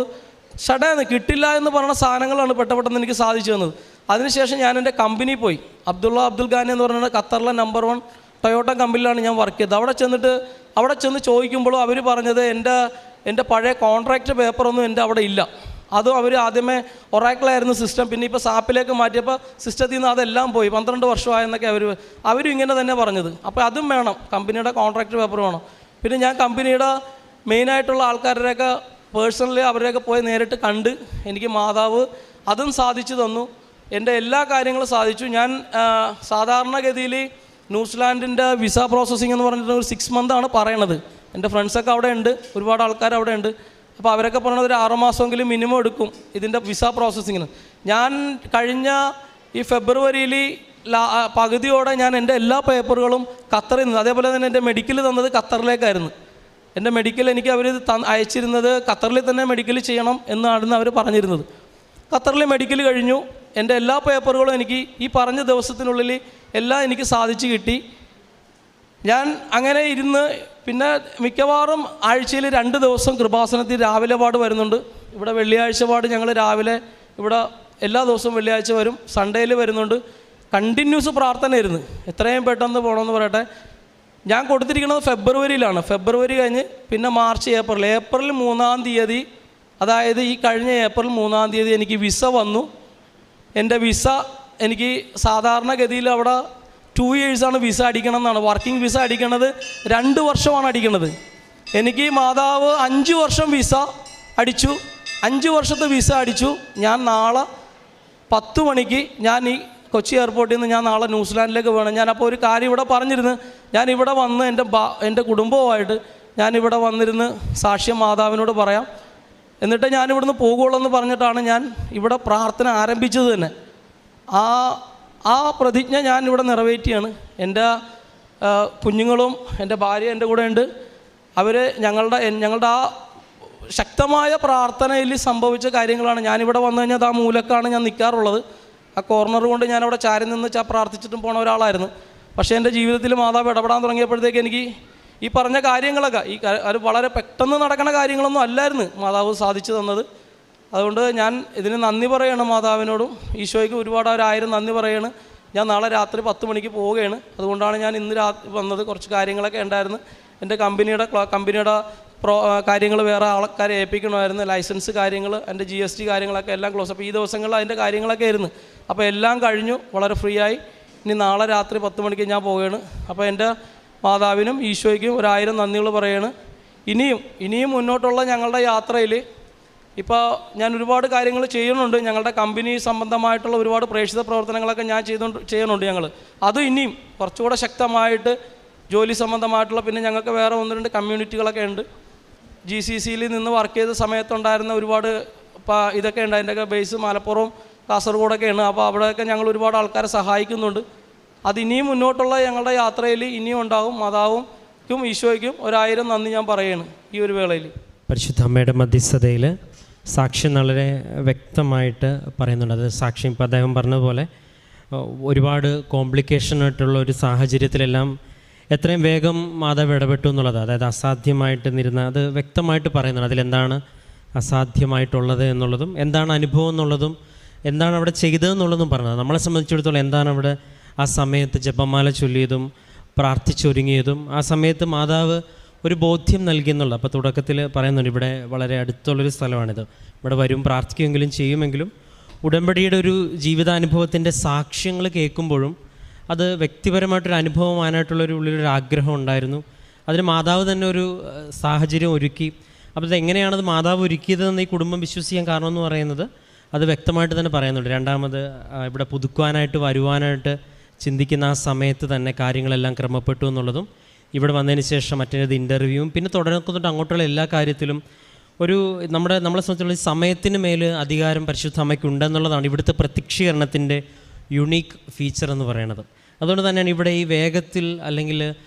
ഷടേന്ന് കിട്ടില്ല എന്ന് പറഞ്ഞ സാധനങ്ങളാണ് പെട്ടെന്ന് എനിക്ക് സാധിച്ചു തന്നത്. അതിനുശേഷം ഞാൻ എൻ്റെ കമ്പനി പോയി, അബ്ദുൽ ഖാനി എന്ന് പറഞ്ഞാൽ ഖത്തറിലെ നമ്പർ 1 ടൊയോട്ട കമ്പനിയിലാണ് ഞാൻ വർക്ക് ചെയ്തത്. അവിടെ ചെന്ന് ചോദിക്കുമ്പോഴും അവർ പറഞ്ഞത് എൻ്റെ പഴയ കോൺട്രാക്റ്റ് പേപ്പറൊന്നും എൻ്റെ അവിടെ ഇല്ല. അതും അവർ ആദ്യമേ ഒറാക്കിളായിരുന്നു സിസ്റ്റം, പിന്നെ ഇപ്പോൾ സാപ്പിലേക്ക് മാറ്റിയപ്പോൾ സിസ്റ്റത്തിൽ നിന്ന് അതെല്ലാം പോയി. 12 വർഷമായെന്നൊക്കെ അവരും ഇങ്ങനെ തന്നെ പറഞ്ഞത്. അപ്പോൾ അതും വേണം, കമ്പനിയുടെ കോൺട്രാക്റ്റ് പേപ്പർ വേണം. പിന്നെ ഞാൻ കമ്പനിയുടെ മെയിനായിട്ടുള്ള ആൾക്കാരുടെയൊക്കെ പേഴ്സണലി അവരെയൊക്കെ പോയി നേരിട്ട് കണ്ട് എനിക്ക് മാതാവ് അതും സാധിച്ചു തന്നു. എൻ്റെ എല്ലാ കാര്യങ്ങളും സാധിച്ചു. ഞാൻ സാധാരണഗതിയിൽ ന്യൂസിലാൻഡിൻ്റെ വിസ പ്രോസസ്സിംഗ് എന്ന് പറഞ്ഞിട്ട് ഒരു 6 മന്താണ് പറയണത്. എൻ്റെ ഫ്രണ്ട്സൊക്കെ അവിടെ ഉണ്ട്, ഒരുപാട് ആൾക്കാർ അവിടെ ഉണ്ട്. അപ്പോൾ അവരൊക്കെ പറഞ്ഞത് ഒരു 6 മാസമെങ്കിലും മിനിമം എടുക്കും ഇതിൻ്റെ വിസ പ്രോസസ്സിങ്ങിന്. ഞാൻ കഴിഞ്ഞ ഈ ഫെബ്രുവരിയിൽ പകുതിയോടെ ഞാൻ എൻ്റെ എല്ലാ പേപ്പറുകളും ഖത്തറിൽ നിന്ന്, അതേപോലെ തന്നെ എൻ്റെ മെഡിക്കൽ തന്നത് ഖത്തറിലേക്കായിരുന്നു. എൻ്റെ മെഡിക്കൽ എനിക്ക് അവർ അയച്ചിരുന്നത് ഖത്തറിൽ തന്നെ മെഡിക്കൽ ചെയ്യണം എന്നാണ് അവർ പറഞ്ഞിരുന്നത്. ഖത്തറിൽ മെഡിക്കൽ കഴിഞ്ഞു. എൻ്റെ എല്ലാ പേപ്പറുകളും എനിക്ക് ഈ പറഞ്ഞ ദിവസത്തിനുള്ളിൽ എല്ലാം എനിക്ക് സാധിച്ചു കിട്ടി. ഞാൻ അങ്ങനെ ഇരുന്ന് പിന്നെ മിക്കവാറും ആഴ്ചയിൽ 2 ദിവസം കൃപാസനത്തിൽ രാവിലെ പാട് വരുന്നുണ്ട്. ഇവിടെ വെള്ളിയാഴ്ച പാട് ഞങ്ങൾ രാവിലെ ഇവിടെ എല്ലാ ദിവസവും വെള്ളിയാഴ്ച വരും, സൺഡേയിൽ വരുന്നുണ്ട്. കണ്ടിന്യൂസ് പ്രാർത്ഥനയായിരുന്നു, എത്രയും പെട്ടെന്ന് പോകണമെന്ന് പറയട്ടെ. ഞാൻ കൊടുത്തിരിക്കുന്നത് ഫെബ്രുവരിയിലാണ്. ഫെബ്രുവരി കഴിഞ്ഞ് പിന്നെ മാർച്ച്, ഏപ്രിൽ 3-ാം തീയതി, അതായത് ഈ കഴിഞ്ഞ ഏപ്രിൽ 3-ാം തീയതി എനിക്ക് വിസ വന്നു. എൻ്റെ വിസ എനിക്ക് സാധാരണഗതിയിൽ അവിടെ 2 ഇയേഴ്സാണ് വിസ അടിക്കണം എന്നാണ്. വർക്കിംഗ് വിസ അടിക്കണത് 2 വർഷമാണ് അടിക്കണത്. എനിക്ക് മാതാവ് 5 വർഷം വിസ അടിച്ചു. 5 വർഷത്തെ വിസ അടിച്ചു. ഞാൻ നാളെ 10 മണിക്ക് ഞാൻ ഈ കൊച്ചി എയർപോർട്ടിൽ നിന്ന് ഞാൻ നാളെ ന്യൂസിലാൻഡിലേക്ക് വേണം. ഞാനപ്പോൾ ഒരു കാര്യം ഇവിടെ പറഞ്ഞിരുന്നു, ഞാനിവിടെ വന്ന് എൻ്റെ കുടുംബവുമായിട്ട് ഞാനിവിടെ വന്നിരുന്ന് സാക്ഷ്യം മാതാവിനോട് പറയാം, എന്നിട്ട് ഞാനിവിടുന്ന് പോകുള്ളൂ എന്ന് പറഞ്ഞിട്ടാണ് ഞാൻ ഇവിടെ പ്രാർത്ഥന ആരംഭിച്ചത് തന്നെ. ആ പ്രതിജ്ഞ ഞാൻ ഇവിടെ നിറവേറ്റിയാണ്. എൻ്റെ കുഞ്ഞുങ്ങളും എൻ്റെ ഭാര്യ എൻ്റെ കൂടെ ഉണ്ട്. അവർ ഞങ്ങളുടെ ആ ശക്തമായ പ്രാർത്ഥനയിൽ സംഭവിച്ച കാര്യങ്ങളാണ്. ഞാനിവിടെ വന്നു കഴിഞ്ഞാൽ ആ മൂലക്കാണ് ഞാൻ നിൽക്കാറുള്ളത്. ആ കോർണർ കൊണ്ട് ഞാനവിടെ ചാരി നിന്ന് പ്രാർത്ഥിച്ചിട്ടും പോണ ഒരാളായിരുന്നു. പക്ഷേ എൻ്റെ ജീവിതത്തിൽ മാതാവ് ഇടപെടാൻ തുടങ്ങിയപ്പോഴത്തേക്ക് എനിക്ക് ഈ പറഞ്ഞ കാര്യങ്ങളൊക്കെ അത് വളരെ പെട്ടെന്ന് നടക്കുന്ന കാര്യങ്ങളൊന്നും അല്ലായിരുന്നു മാതാവ് സാധിച്ചു തന്നത്. അതുകൊണ്ട് ഞാൻ ഇതിന് നന്ദി പറയണം മാതാവിനോടും ഈശോയ്ക്ക് ഒരുപാട് 1000 നന്ദി പറയാണ്. ഞാൻ നാളെ രാത്രി 10 മണിക്ക് പോവുകയാണ്. അതുകൊണ്ടാണ് ഞാൻ ഇന്ന് വന്നത്. കുറച്ച് കാര്യങ്ങളൊക്കെ ഉണ്ടായിരുന്നു. എൻ്റെ കമ്പനിയുടെ കാര്യങ്ങൾ വേറെ ആൾക്കാരെ ഏൽപ്പിക്കണമായിരുന്നു. ലൈസൻസ് കാര്യങ്ങൾ, എൻ്റെ GST കാര്യങ്ങളൊക്കെ എല്ലാം ക്ലോസ്. അപ്പോൾ ഈ ദിവസങ്ങളിൽ അതിൻ്റെ കാര്യങ്ങളൊക്കെ ആയിരുന്നു. അപ്പോൾ എല്ലാം കഴിഞ്ഞു, വളരെ ഫ്രീ ആയി. ഇനി നാളെ രാത്രി 10 മണിക്ക് ഞാൻ പോവുകയാണ്. അപ്പോൾ എൻ്റെ മാതാവിനും ഈശോയ്ക്കും 1000 നന്ദികൾ പറയാണ്. ഇനിയും മുന്നോട്ടുള്ള ഞങ്ങളുടെ യാത്രയിൽ ഇപ്പോൾ ഞാൻ ഒരുപാട് കാര്യങ്ങൾ ചെയ്യുന്നുണ്ട്. ഞങ്ങളുടെ കമ്പനി സംബന്ധമായിട്ടുള്ള ഒരുപാട് പ്രേക്ഷിത പ്രവർത്തനങ്ങളൊക്കെ ഞാൻ ചെയ്യുന്നുണ്ട്. അതും ഇനിയും കുറച്ചുകൂടെ ശക്തമായിട്ട് ജോലി സംബന്ധമായിട്ടുള്ള, പിന്നെ ഞങ്ങൾക്ക് വേറെ 1-2 കമ്മ്യൂണിറ്റികളൊക്കെ ഉണ്ട്. GCCയിൽ നിന്ന് വർക്ക് ചെയ്ത സമയത്തുണ്ടായിരുന്ന ഒരുപാട് ഇതൊക്കെ ഉണ്ട്. അതിൻ്റെയൊക്കെ ബേസ് മലപ്പുറവും കാസർഗോഡൊക്കെയാണ്. അപ്പോൾ അവിടെയൊക്കെ ഞങ്ങൾ ഒരുപാട് ആൾക്കാരെ സഹായിക്കുന്നുണ്ട്. അതിനിയും മുന്നോട്ടുള്ള ഞങ്ങളുടെ യാത്രയിൽ ഇനിയും ഉണ്ടാകും. മാതാവുംക്കും ഈശോയ്ക്കും 1000 നന്ദി ഞാൻ പറയുകയാണ് ഈ ഒരു വേളയിൽ.
പരിശുദ്ധ അമ്മയുടെ മധ്യസ്ഥതയിൽ സാക്ഷ്യം വളരെ വ്യക്തമായിട്ട് പറയുന്നുണ്ട്. അത് സാക്ഷ്യം ഇപ്പോൾ അദ്ദേഹം പറഞ്ഞതുപോലെ ഒരുപാട് കോംപ്ലിക്കേഷനായിട്ടുള്ള ഒരു സാഹചര്യത്തിലെല്ലാം എത്രയും വേഗം മാതാവ് ഇടപെട്ടു എന്നുള്ളത്, അതായത് അസാധ്യമായിട്ട് നിരുന്ന അത് വ്യക്തമായിട്ട് പറയുന്നുണ്ട്. അതിലെന്താണ് അസാധ്യമായിട്ടുള്ളത് എന്നുള്ളതും എന്താണ് അനുഭവം എന്നുള്ളതും എന്താണ് അവിടെ ചെയ്തതെന്നുള്ളതും പറഞ്ഞത്. നമ്മളെ സംബന്ധിച്ചിടത്തോളം എന്താണ് അവിടെ ആ സമയത്ത് ജപമാല ചൊല്ലിയതും പ്രാർത്ഥിച്ചൊരുങ്ങിയതും ആ സമയത്ത് മാതാവ് ഒരു ബോധ്യം നൽകിയെന്നുള്ളത്. അപ്പോൾ തുടക്കത്തിൽ പറയുന്നുണ്ട്, ഇവിടെ വളരെ അടുത്തുള്ളൊരു സ്ഥലമാണിത്, ഇവിടെ വരും പ്രാർത്ഥിക്കുമെങ്കിലും ചെയ്യുമെങ്കിലും ഉടമ്പടിയുടെ ഒരു ജീവിതാനുഭവത്തിൻ്റെ സാക്ഷ്യങ്ങൾ കേൾക്കുമ്പോഴും അത് വ്യക്തിപരമായിട്ടൊരു അനുഭവമാനായിട്ടുള്ളൊരു ഉള്ളിലൊരു ആഗ്രഹം ഉണ്ടായിരുന്നു. അതിന് മാതാവ് തന്നെ ഒരു സാഹചര്യം ഒരുക്കി. അപ്പോൾ ഇതെങ്ങനെയാണത് മാതാവ് ഒരുക്കിയതെന്ന് ഈ കുടുംബം വിശ്വസിക്കാൻ കാരണമെന്ന് പറയുന്നത് അത് വ്യക്തമായിട്ട് തന്നെ പറയുന്നുണ്ട്. രണ്ടാമത് ഇവിടെ പുതുക്കുവാനായിട്ട് വരുവാനായിട്ട് ചിന്തിക്കുന്ന ആ സമയത്ത് തന്നെ കാര്യങ്ങളെല്ലാം ക്രമപ്പെട്ടു എന്നുള്ളതും, ഇവിടെ വന്നതിന് ശേഷം മറ്റേത് ഇൻ്റർവ്യൂവും പിന്നെ തുടർന്നിട്ട് അങ്ങോട്ടുള്ള എല്ലാ കാര്യത്തിലും ഒരു നമ്മളെ സംബന്ധിച്ചുള്ള സമയത്തിന് മേൽ അധികാരം പരിശുദ്ധ അമ്മയ്ക്കുണ്ടെന്നുള്ളതാണ് ഇവിടുത്തെ പ്രത്യക്ഷീകരണത്തിൻ്റെ യുണീക്ക് ഫീച്ചർ എന്ന് പറയുന്നത്. അതുകൊണ്ട് തന്നെയാണ് ഇവിടെ ഈ വേഗത്തിൽ അല്ലെങ്കിൽ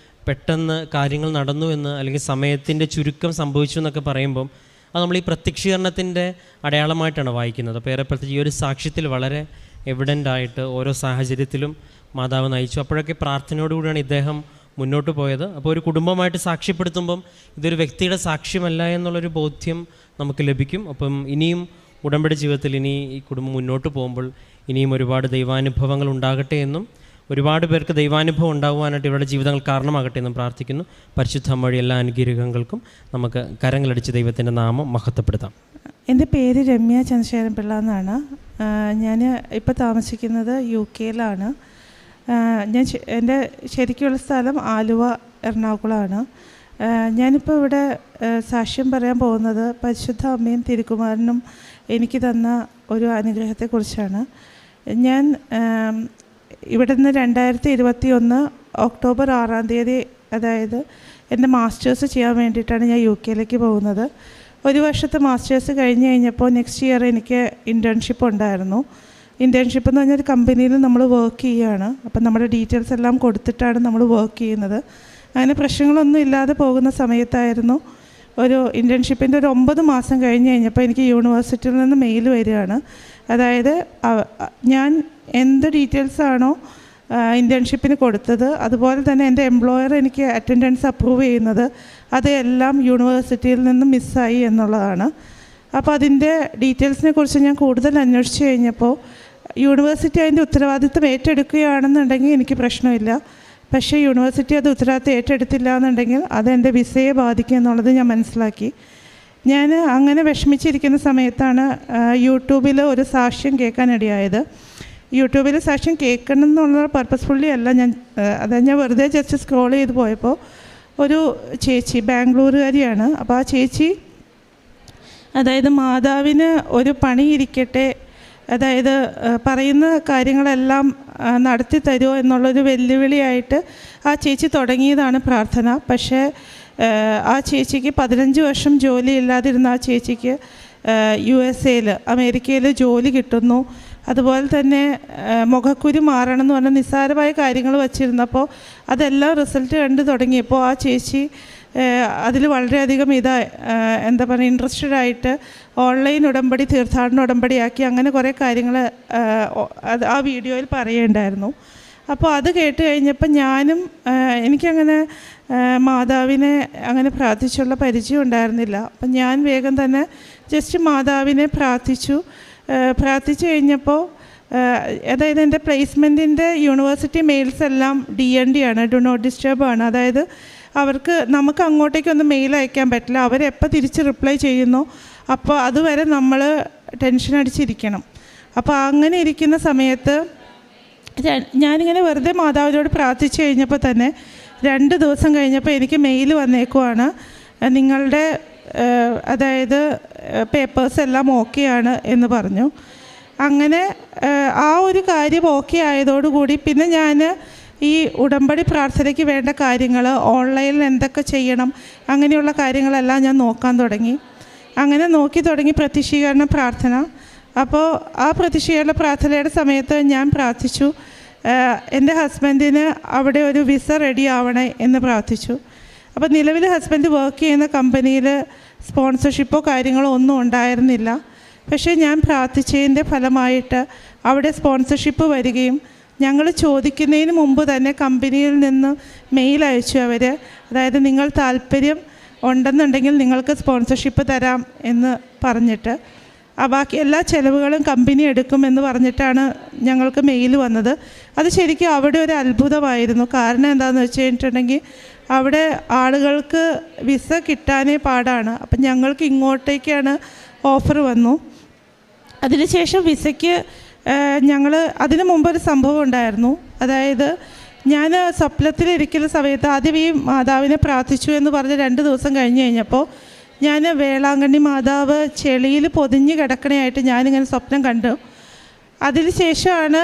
പെട്ടെന്ന് കാര്യങ്ങൾ നടന്നു എന്ന് അല്ലെങ്കിൽ സമയത്തിൻ്റെ ചുരുക്കം സംഭവിച്ചു എന്നൊക്കെ പറയുമ്പം അത് നമ്മൾ ഈ പ്രത്യക്ഷീകരണത്തിൻ്റെ അടയാളമായിട്ടാണ് വായിക്കുന്നത്. അപ്പോൾ ഏറെപ്പുറത്ത് ഈ ഒരു സാക്ഷ്യത്തിൽ വളരെ എവിഡൻ്റായിട്ട് ഓരോ സാഹചര്യത്തിലും മാതാവ് നയിച്ചു. അപ്പോഴൊക്കെ പ്രാർത്ഥനയോടുകൂടിയാണ് ഇദ്ദേഹം മുന്നോട്ട് പോയത്. അപ്പോൾ ഒരു കുടുംബമായിട്ട് സാക്ഷ്യപ്പെടുത്തുമ്പം ഇതൊരു വ്യക്തിയുടെ സാക്ഷ്യമല്ല എന്നുള്ളൊരു ബോധ്യം നമുക്ക് ലഭിക്കും. അപ്പം ഇനിയും ഉടമ്പടി ജീവിതത്തിൽ ഇനി ഈ കുടുംബം മുന്നോട്ട് പോകുമ്പോൾ ഇനിയും ഒരുപാട് ദൈവാനുഭവങ്ങൾ ഉണ്ടാകട്ടെ എന്നും ഒരുപാട് പേർക്ക് ദൈവാനുഭവം ഉണ്ടാകുവാനായിട്ട് ഇവരുടെ ജീവിതങ്ങൾ കാരണമാകട്ടെ എന്ന് പ്രാർത്ഥിക്കുന്നു. പരിശുദ്ധ അമ്മയുടെ എല്ലാ അനുഗ്രഹങ്ങൾക്കും നമുക്ക് കരങ്ങളടിച്ച് ദൈവത്തിൻ്റെ നാമം മഹത്വപ്പെടുത്താം.
എൻ്റെ പേര് രമ്യ ചന്ദ്രശേഖരൻ പിള്ള എന്നാണ്. ഞാൻ ഇപ്പോൾ താമസിക്കുന്നത് UK-ലാണ്. എൻ്റെ ശരിക്കുള്ള സ്ഥലം ആലുവ, എറണാകുളമാണ്. ഞാനിപ്പോൾ ഇവിടെ സാക്ഷ്യം പറയാൻ പോകുന്നത് പരിശുദ്ധ അമ്മയും തിരുക്കുമാരനും എനിക്ക് തന്ന ഒരു അനുഗ്രഹത്തെക്കുറിച്ചാണ്. ഞാൻ ഇവിടെ നിന്ന് 2021 ഒക്ടോബർ 6-ാം തീയതി, അതായത് എൻ്റെ മാസ്റ്റേഴ്സ് ചെയ്യാൻ വേണ്ടിയിട്ടാണ് ഞാൻ UK-ലേക്ക് പോകുന്നത്. ഒരു വർഷത്തെ മാസ്റ്റേഴ്സ് കഴിഞ്ഞ് കഴിഞ്ഞപ്പോൾ നെക്സ്റ്റ് ഇയർ എനിക്ക് ഇൻറ്റേൺഷിപ്പ് ഉണ്ടായിരുന്നു. ഇൻറ്റേൺഷിപ്പ് എന്ന് പറഞ്ഞാൽ ഒരു കമ്പനിയിൽ നമ്മൾ വർക്ക് ചെയ്യുകയാണ്. അപ്പം നമ്മുടെ ഡീറ്റെയിൽസ് എല്ലാം കൊടുത്തിട്ടാണ് നമ്മൾ വർക്ക് ചെയ്യുന്നത്. അങ്ങനെ പ്രശ്നങ്ങളൊന്നും ഇല്ലാതെ പോകുന്ന സമയത്തായിരുന്നു ഒരു ഇൻറ്റേൺഷിപ്പിൻ്റെ ഒരു 9 മാസം കഴിഞ്ഞ് കഴിഞ്ഞപ്പോൾ എനിക്ക് യൂണിവേഴ്സിറ്റിയിൽ നിന്ന് മെയിൽ വരികയാണ്. അതായത് ഞാൻ എന്ത് ഡീറ്റെയിൽസാണോ ഇൻറ്റേൺഷിപ്പിന് കൊടുത്തത്, അതുപോലെ തന്നെ എൻ്റെ എംപ്ലോയർ എനിക്ക് അറ്റൻഡൻസ് അപ്രൂവ് ചെയ്യുന്നത്, അതെല്ലാം യൂണിവേഴ്സിറ്റിയിൽ നിന്ന് മിസ്സായി എന്നുള്ളതാണ്. അപ്പോൾ അതിൻ്റെ ഡീറ്റെയിൽസിനെ കുറിച്ച് ഞാൻ കൂടുതൽ അന്വേഷിച്ച് കഴിഞ്ഞപ്പോൾ യൂണിവേഴ്സിറ്റി അതിൻ്റെ ഉത്തരവാദിത്വം ഏറ്റെടുക്കുകയാണെന്നുണ്ടെങ്കിൽ എനിക്ക് പ്രശ്നമില്ല. പക്ഷേ യൂണിവേഴ്സിറ്റി അത് ഉത്തരവാദിത്വം ഏറ്റെടുത്തില്ല എന്നുണ്ടെങ്കിൽ അതെൻ്റെ വിസയെ ബാധിക്കും എന്നുള്ളത് ഞാൻ മനസ്സിലാക്കി. ഞാൻ അങ്ങനെ വിഷമിച്ചിരിക്കുന്ന സമയത്താണ് യൂട്യൂബിൽ ഒരു സാക്ഷ്യം കേൾക്കാനിടയായത്. യൂട്യൂബിൽ സാക്ഷ്യം കേൾക്കണം എന്നുള്ള പർപ്പസ്ഫുള്ളി അല്ല ഞാൻ വെറുതെ ജസ്റ്റ് സ്ക്രോൾ ചെയ്ത് പോയപ്പോൾ ഒരു ചേച്ചി, ബാംഗ്ലൂരുകാരിയാണ്. അപ്പോൾ ആ ചേച്ചി അതായത് മാതാവിന് ഒരു പണി ഇരിക്കട്ടെ, അതായത് പറയുന്ന കാര്യങ്ങളെല്ലാം നടത്തി തരുമോ എന്നുള്ളൊരു വെല്ലുവിളിയായിട്ട് ആ ചേച്ചി തുടങ്ങിയതാണ് പ്രാർത്ഥന. പക്ഷേ ആ ചേച്ചിക്ക് 15 വർഷം ജോലി ഇല്ലാതിരുന്ന ആ ചേച്ചിക്ക് USA-ൽ, അമേരിക്കയിൽ ജോലി കിട്ടുന്നു. അതുപോലെ തന്നെ മുഖക്കുരു മാറണം എന്ന് പറഞ്ഞാൽ നിസ്സാരമായ കാര്യങ്ങൾ വച്ചിരുന്നപ്പോൾ അതെല്ലാം റിസൾട്ട് കണ്ടു തുടങ്ങിയപ്പോൾ ആ ചേച്ചി അതിൽ വളരെയധികം എന്താ പറയുക, ഇൻട്രസ്റ്റഡ് ആയിട്ട് ഓൺലൈൻ ഉടമ്പടി തീർത്ഥാടന ഉടമ്പടിയാക്കി. അങ്ങനെ കുറേ കാര്യങ്ങൾ ആ വീഡിയോയിൽ പറയുണ്ടായിരുന്നു. അപ്പോൾ അത് കേട്ട് കഴിഞ്ഞപ്പോൾ ഞാനും എനിക്കങ്ങനെ മാതാവിനെ അങ്ങനെ പ്രാർത്ഥിച്ചുള്ള പരിചയം ഉണ്ടായിരുന്നില്ല. അപ്പം ഞാൻ വേഗം തന്നെ ജസ്റ്റ് മാതാവിനെ പ്രാർത്ഥിച്ചു കഴിഞ്ഞപ്പോൾ അതായത് എൻ്റെ പ്ലേസ്മെൻറ്റിൻ്റെ യൂണിവേഴ്സിറ്റി മെയിൽസ് എല്ലാം DND ആണ്, ഡു നോട്ട് ഡിസ്റ്റർബ് ആണ്. അതായത് നമുക്ക് അങ്ങോട്ടേക്കൊന്നും മെയിൽ അയക്കാൻ പറ്റില്ല. അവരെപ്പോൾ തിരിച്ച് റിപ്ലൈ ചെയ്യുന്നു അപ്പോൾ അതുവരെ നമ്മൾ ടെൻഷൻ അടിച്ചിരിക്കണം. അപ്പോൾ അങ്ങനെ ഇരിക്കുന്ന സമയത്ത് ഞാനിങ്ങനെ വെറുതെ മാതാവിനോട് പ്രാർത്ഥിച്ചു കഴിഞ്ഞപ്പോൾ തന്നെ 2 ദിവസം കഴിഞ്ഞപ്പോൾ എനിക്ക് മെയിൽ വന്നേക്കുവാണ്, നിങ്ങളുടെ അതായത് പേപ്പേഴ്സ് എല്ലാം ഓക്കെയാണ് എന്ന് പറഞ്ഞു. അങ്ങനെ ആ ഒരു കാര്യം ഓക്കെ ആയതോടുകൂടി പിന്നെ ഞാൻ ഈ ഉടമ്പടി പ്രാർത്ഥനയ്ക്ക് വേണ്ട കാര്യങ്ങൾ ഓൺലൈനിൽ എന്തൊക്കെ ചെയ്യണം അങ്ങനെയുള്ള കാര്യങ്ങളെല്ലാം ഞാൻ നോക്കാൻ തുടങ്ങി. അങ്ങനെ നോക്കി തുടങ്ങി പ്രത്യക്ഷീകരണ പ്രാർത്ഥന. അപ്പോൾ ആ പ്രത്യക്ഷീകരണ പ്രാർത്ഥനയുടെ സമയത്ത് ഞാൻ പ്രാർത്ഥിച്ചു, എൻ്റെ ഹസ്ബൻഡിന് അവിടെ ഒരു വിസ റെഡി ആവണേ എന്ന് പ്രാർത്ഥിച്ചു. അപ്പോൾ നിലവിൽ ഹസ്ബൻഡ് വർക്ക് ചെയ്യുന്ന കമ്പനിയിൽ സ്പോൺസർഷിപ്പോ കാര്യങ്ങളോ ഒന്നും ഉണ്ടായിരുന്നില്ല. പക്ഷേ ഞാൻ പ്രാർത്ഥിച്ചതിൻ്റെ ഫലമായിട്ട് അവിടെ സ്പോൺസർഷിപ്പ് വരികയും ഞങ്ങൾ ചോദിക്കുന്നതിന് മുമ്പ് തന്നെ കമ്പനിയിൽ നിന്ന് മെയിൽ അയച്ചു അവർ, അതായത് നിങ്ങൾ താല്പര്യം ഉണ്ടെന്നുണ്ടെങ്കിൽ നിങ്ങൾക്ക് സ്പോൺസർഷിപ്പ് തരാം എന്ന് പറഞ്ഞിട്ട് ബാക്കി എല്ലാ ചിലവുകളും കമ്പനി എടുക്കുമെന്ന് പറഞ്ഞിട്ടാണ് ഞങ്ങൾക്ക് മെയിൽ വന്നത്. അത് ശരിക്കും അവിടെ ഒരു അത്ഭുതമായിരുന്നു. കാരണം എന്താണെന്ന് വെച്ച് കഴിഞ്ഞിട്ടുണ്ടെങ്കിൽ അവിടെ ആളുകൾക്ക് വിസ കിട്ടാനേ പാടാണ്. അപ്പം ഞങ്ങൾക്ക് ഇങ്ങോട്ടേക്കാണ് ഓഫർ വന്നു. അതിനുശേഷം വിസയ്ക്ക് അതിന് മുമ്പൊരു സംഭവം ഉണ്ടായിരുന്നു. അതായത് ഞാൻ സ്വപ്നത്തിലിരിക്കുന്ന സമയത്ത് ആദ്യം ഈ മാതാവിനെ പ്രാർത്ഥിച്ചു എന്ന് പറഞ്ഞ് 2 ദിവസം കഴിഞ്ഞ് കഴിഞ്ഞപ്പോൾ ഞാൻ വേളാങ്കണ്ണി മാതാവ് ചെളിയിൽ പൊതിഞ്ഞ് കിടക്കണയായിട്ട് ഞാനിങ്ങനെ സ്വപ്നം കണ്ടു. അതിന് ശേഷമാണ്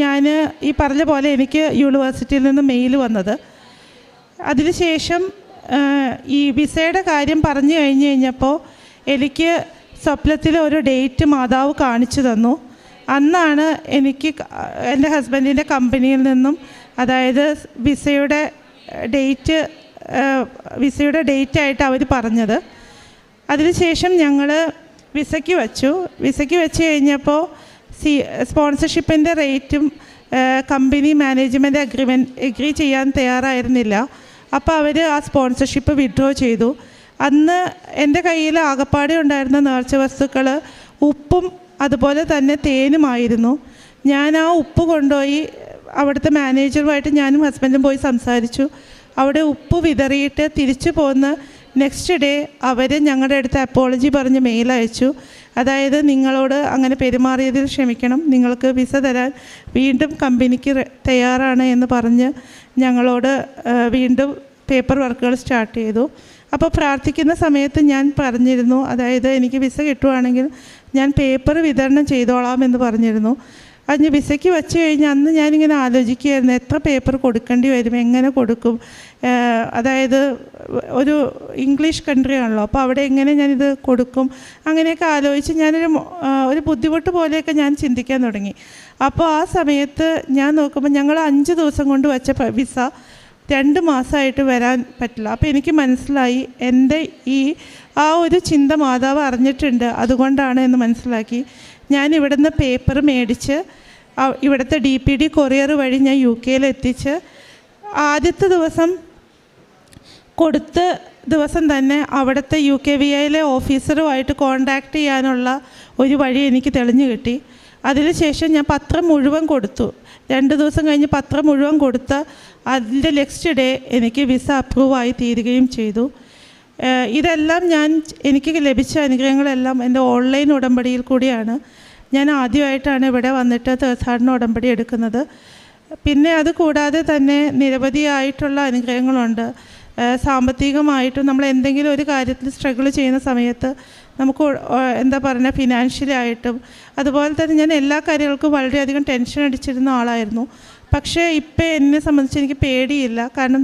ഞാൻ ഈ പറഞ്ഞ പോലെ എനിക്ക് യൂണിവേഴ്സിറ്റിയിൽ നിന്ന് മെയിൽ വന്നത്. അതിനുശേഷം ഈ വിസയുടെ കാര്യം പറഞ്ഞു കഴിഞ്ഞപ്പോൾ എനിക്ക് സ്വപ്നത്തിൽ ഒരു ഡേറ്റ് മാതാവ് കാണിച്ചു തന്നു. അന്നാണ് എനിക്ക് എൻ്റെ ഹസ്ബൻഡിൻ്റെ കമ്പനിയിൽ നിന്നും അതായത് വിസയുടെ ഡേറ്റായിട്ട് അവർ പറഞ്ഞത്. അതിനുശേഷം ഞങ്ങൾ വിസയ്ക്ക് വെച്ച് കഴിഞ്ഞപ്പോൾ സ്പോൺസർഷിപ്പിൻ്റെ റേറ്റും കമ്പനി മാനേജ്മെൻറ്റ് എഗ്രി ചെയ്യാൻ തയ്യാറായിരുന്നില്ല. അപ്പോൾ അവർ ആ സ്പോൺസർഷിപ്പ് വിഡ്രോ ചെയ്തു. അന്ന് എൻ്റെ കയ്യിൽ ആകപ്പാടെ ഉണ്ടായിരുന്ന നേർച്ച വസ്തുക്കൾ ഉപ്പും അതുപോലെ തന്നെ തേനുമായിരുന്നു. ഞാൻ ആ ഉപ്പ് കൊണ്ടുപോയി അവിടുത്തെ മാനേജറുമായിട്ട് ഞാനും ഹസ്ബൻഡും പോയി സംസാരിച്ചു. അവിടെ ഉപ്പ് വിതറിയിട്ട് തിരിച്ചു പോന്ന നെക്സ്റ്റ് ഡേ അവർ ഞങ്ങളുടെ അടുത്ത് അപ്പോളജി പറഞ്ഞ് മെയിൽ അയച്ചു. അതായത് നിങ്ങളോട് അങ്ങനെ പെരുമാറിയതിൽ ക്ഷമിക്കണം, നിങ്ങൾക്ക് വിസ തരാൻ വീണ്ടും കമ്പനിക്ക് തയ്യാറാണ് എന്ന് പറഞ്ഞ് ഞങ്ങളോട് വീണ്ടും പേപ്പർ വർക്കുകൾ സ്റ്റാർട്ട് ചെയ്തു. അപ്പോൾ പ്രാർത്ഥിക്കുന്ന സമയത്ത് ഞാൻ പറഞ്ഞിരുന്നു, അതായത് എനിക്ക് വിസ കിട്ടുവാണെങ്കിൽ ഞാൻ പേപ്പർ വിതരണം ചെയ്തോളാം എന്ന് പറഞ്ഞിരുന്നു. അതിന് വിസയ്ക്ക് വെച്ച് കഴിഞ്ഞാൽ അന്ന് ഞാനിങ്ങനെ ആലോചിക്കുകയായിരുന്നു, എത്ര പേപ്പർ കൊടുക്കേണ്ടി വരും, എങ്ങനെ കൊടുക്കും. അതായത് ഒരു ഇംഗ്ലീഷ് കൺട്രി ആണല്ലോ, അപ്പോൾ അവിടെ എങ്ങനെ ഞാനിത് കൊടുക്കും, അങ്ങനെയൊക്കെ ആലോചിച്ച് ഒരു ബുദ്ധിമുട്ട് പോലെയൊക്കെ ഞാൻ ചിന്തിക്കാൻ തുടങ്ങി. അപ്പോൾ ആ സമയത്ത് ഞാൻ നോക്കുമ്പോൾ ഞങ്ങൾ 5 ദിവസം കൊണ്ട് വെച്ച വിസ 2 മാസമായിട്ട് വരാൻ പറ്റില്ല. അപ്പോൾ എനിക്ക് മനസ്സിലായി എൻ്റെ ആ ഒരു ചിന്ത മാതാവ് അറിഞ്ഞിട്ടുണ്ട്, അതുകൊണ്ടാണ് എന്ന് മനസ്സിലാക്കി. ഞാൻ ഇവിടുന്ന് പേപ്പർ മേടിച്ച് ഇവിടുത്തെ DPD കൊറിയർ വഴി ഞാൻ UK എത്തിച്ച് ആദ്യത്തെ ദിവസം കൊടുത്ത ദിവസം തന്നെ അവിടുത്തെ UKVIയിലെ ഓഫീസറുമായിട്ട് കോണ്ടാക്ട് ചെയ്യാനുള്ള ഒരു വഴി എനിക്ക് തെളിഞ്ഞു കിട്ടി. അതിനുശേഷം ഞാൻ പത്രം മുഴുവൻ കൊടുത്തു. 2 ദിവസം കഴിഞ്ഞ് പത്രം മുഴുവൻ കൊടുത്ത അതിൻ്റെ നെക്സ്റ്റ് ഡേ എനിക്ക് വിസ അപ്രൂവായി തീരുകയും ചെയ്തു. ഇതെല്ലാം എനിക്ക് ലഭിച്ച അനുഗ്രഹങ്ങളെല്ലാം എൻ്റെ ഓൺലൈൻ ഉടമ്പടിയിൽ കൂടിയാണ്. ഞാൻ ആദ്യമായിട്ടാണ് ഇവിടെ വന്നിട്ട് തീർത്ഥാടന ഉടമ്പടി എടുക്കുന്നത്. പിന്നെ അത് കൂടാതെ തന്നെ നിരവധിയായിട്ടുള്ള അനുഗ്രഹങ്ങളുണ്ട്. സാമ്പത്തികമായിട്ടും നമ്മൾ എന്തെങ്കിലും ഒരു കാര്യത്തിൽ സ്ട്രഗിൾ ചെയ്യുന്ന സമയത്ത് നമുക്ക് ഫിനാൻഷ്യലി ആയിട്ടും അതുപോലെ തന്നെ ഞാൻ എല്ലാ കാര്യങ്ങൾക്കും വളരെയധികം ടെൻഷൻ അടിച്ചിരുന്ന ആളായിരുന്നു. പക്ഷേ ഇപ്പം എന്നെ സംബന്ധിച്ച് എനിക്ക് പേടിയില്ല, കാരണം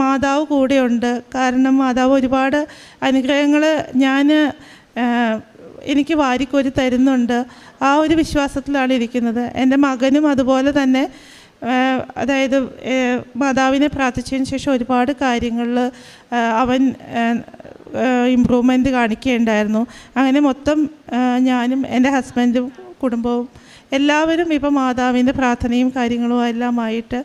മാതാവ് കൂടെയുണ്ട്. കാരണം മാതാവ് ഒരുപാട് അനുഗ്രഹങ്ങൾ എനിക്ക് വാരിക്കോരി തരുന്നുണ്ട്. ആ ഒരു വിശ്വാസത്തിലാണ് ഇരിക്കുന്നത്. എൻ്റെ മകനും അതുപോലെ തന്നെ അതായത് മാതാവിനെ പ്രാർത്ഥിച്ചതിന് ശേഷം ഒരുപാട് കാര്യങ്ങളിൽ അവൻ ഇമ്പ്രൂവ്മെൻറ്റ് കാണിക്കുകയുണ്ടായിരുന്നു. അങ്ങനെ മൊത്തം ഞാനും എൻ്റെ ഹസ്ബൻഡും കുടുംബവും എല്ലാവരും ഇപ്പോൾ മാതാവിൻ്റെ പ്രാർത്ഥനയും കാര്യങ്ങളും എല്ലാമായിട്ട്.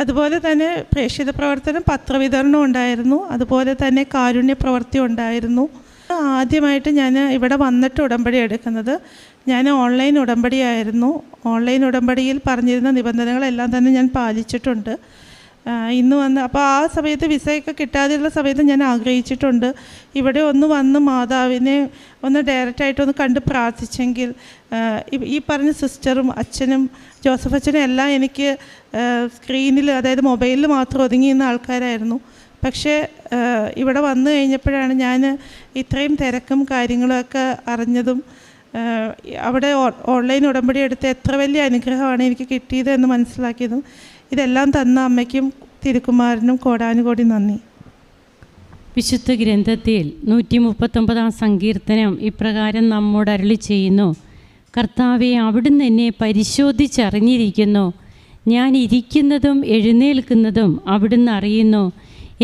അതുപോലെ തന്നെ പ്രേക്ഷിത പ്രവർത്തനം, പത്രവിതരണം ഉണ്ടായിരുന്നു. അതുപോലെ തന്നെ കാരുണ്യ പ്രവൃത്തി ഉണ്ടായിരുന്നു. ആദ്യമായിട്ട് ഞാൻ ഇവിടെ വന്നിട്ട് ഉടമ്പടി എടുക്കുന്നത് ഞാൻ ഓൺലൈൻ ഉടമ്പടിയായിരുന്നു. ഓൺലൈൻ ഉടമ്പടിയിൽ പറഞ്ഞിരുന്ന നിബന്ധനകളെല്ലാം തന്നെ ഞാൻ പാലിച്ചിട്ടുണ്ട്. ഇന്ന് വന്ന് അപ്പോൾ ആ സമയത്ത് വിസയൊക്കെ കിട്ടാതെയുള്ള സമയത്ത് ഞാൻ ആഗ്രഹിച്ചിട്ടുണ്ട് ഇവിടെ വന്ന് മാതാവിനെ ഡയറക്റ്റായിട്ടൊന്ന് കണ്ട് പ്രാർത്ഥിച്ചെങ്കിൽ. ഈ പറഞ്ഞ സിസ്റ്ററും അച്ഛനും ജോസഫ് അച്ഛനും എല്ലാം എനിക്ക് സ്ക്രീനിൽ, അതായത് മൊബൈലിൽ മാത്രം ഒതുങ്ങിയിരുന്ന ആൾക്കാരായിരുന്നു. പക്ഷേ ഇവിടെ വന്നു കഴിഞ്ഞപ്പോഴാണ് ഞാൻ ഇത്രയും തിരക്കും കാര്യങ്ങളൊക്കെ അറിഞ്ഞതും അവിടെ ഓൺലൈൻ ഉടമ്പടി എടുത്ത് എത്ര വലിയ അനുഗ്രഹമാണ് എനിക്ക് കിട്ടിയത് എന്ന് മനസ്സിലാക്കിയതും. ഇതെല്ലാം തന്ന അമ്മയ്ക്കും തിരുക്കുമാരനും കോടാനുകോടി നന്ദി.
വിശുദ്ധ ഗ്രന്ഥത്തിൽ 139 സങ്കീർത്തനം ഇപ്രകാരം നമ്മോട് അരുളി ചെയ്യുന്നു: കർത്താവെ, അവിടുന്ന് എന്നെ പരിശോധിച്ചറിഞ്ഞിരിക്കുന്നു. ഞാൻ ഇരിക്കുന്നതും എഴുന്നേൽക്കുന്നതും അവിടുന്ന് അറിയുന്നു.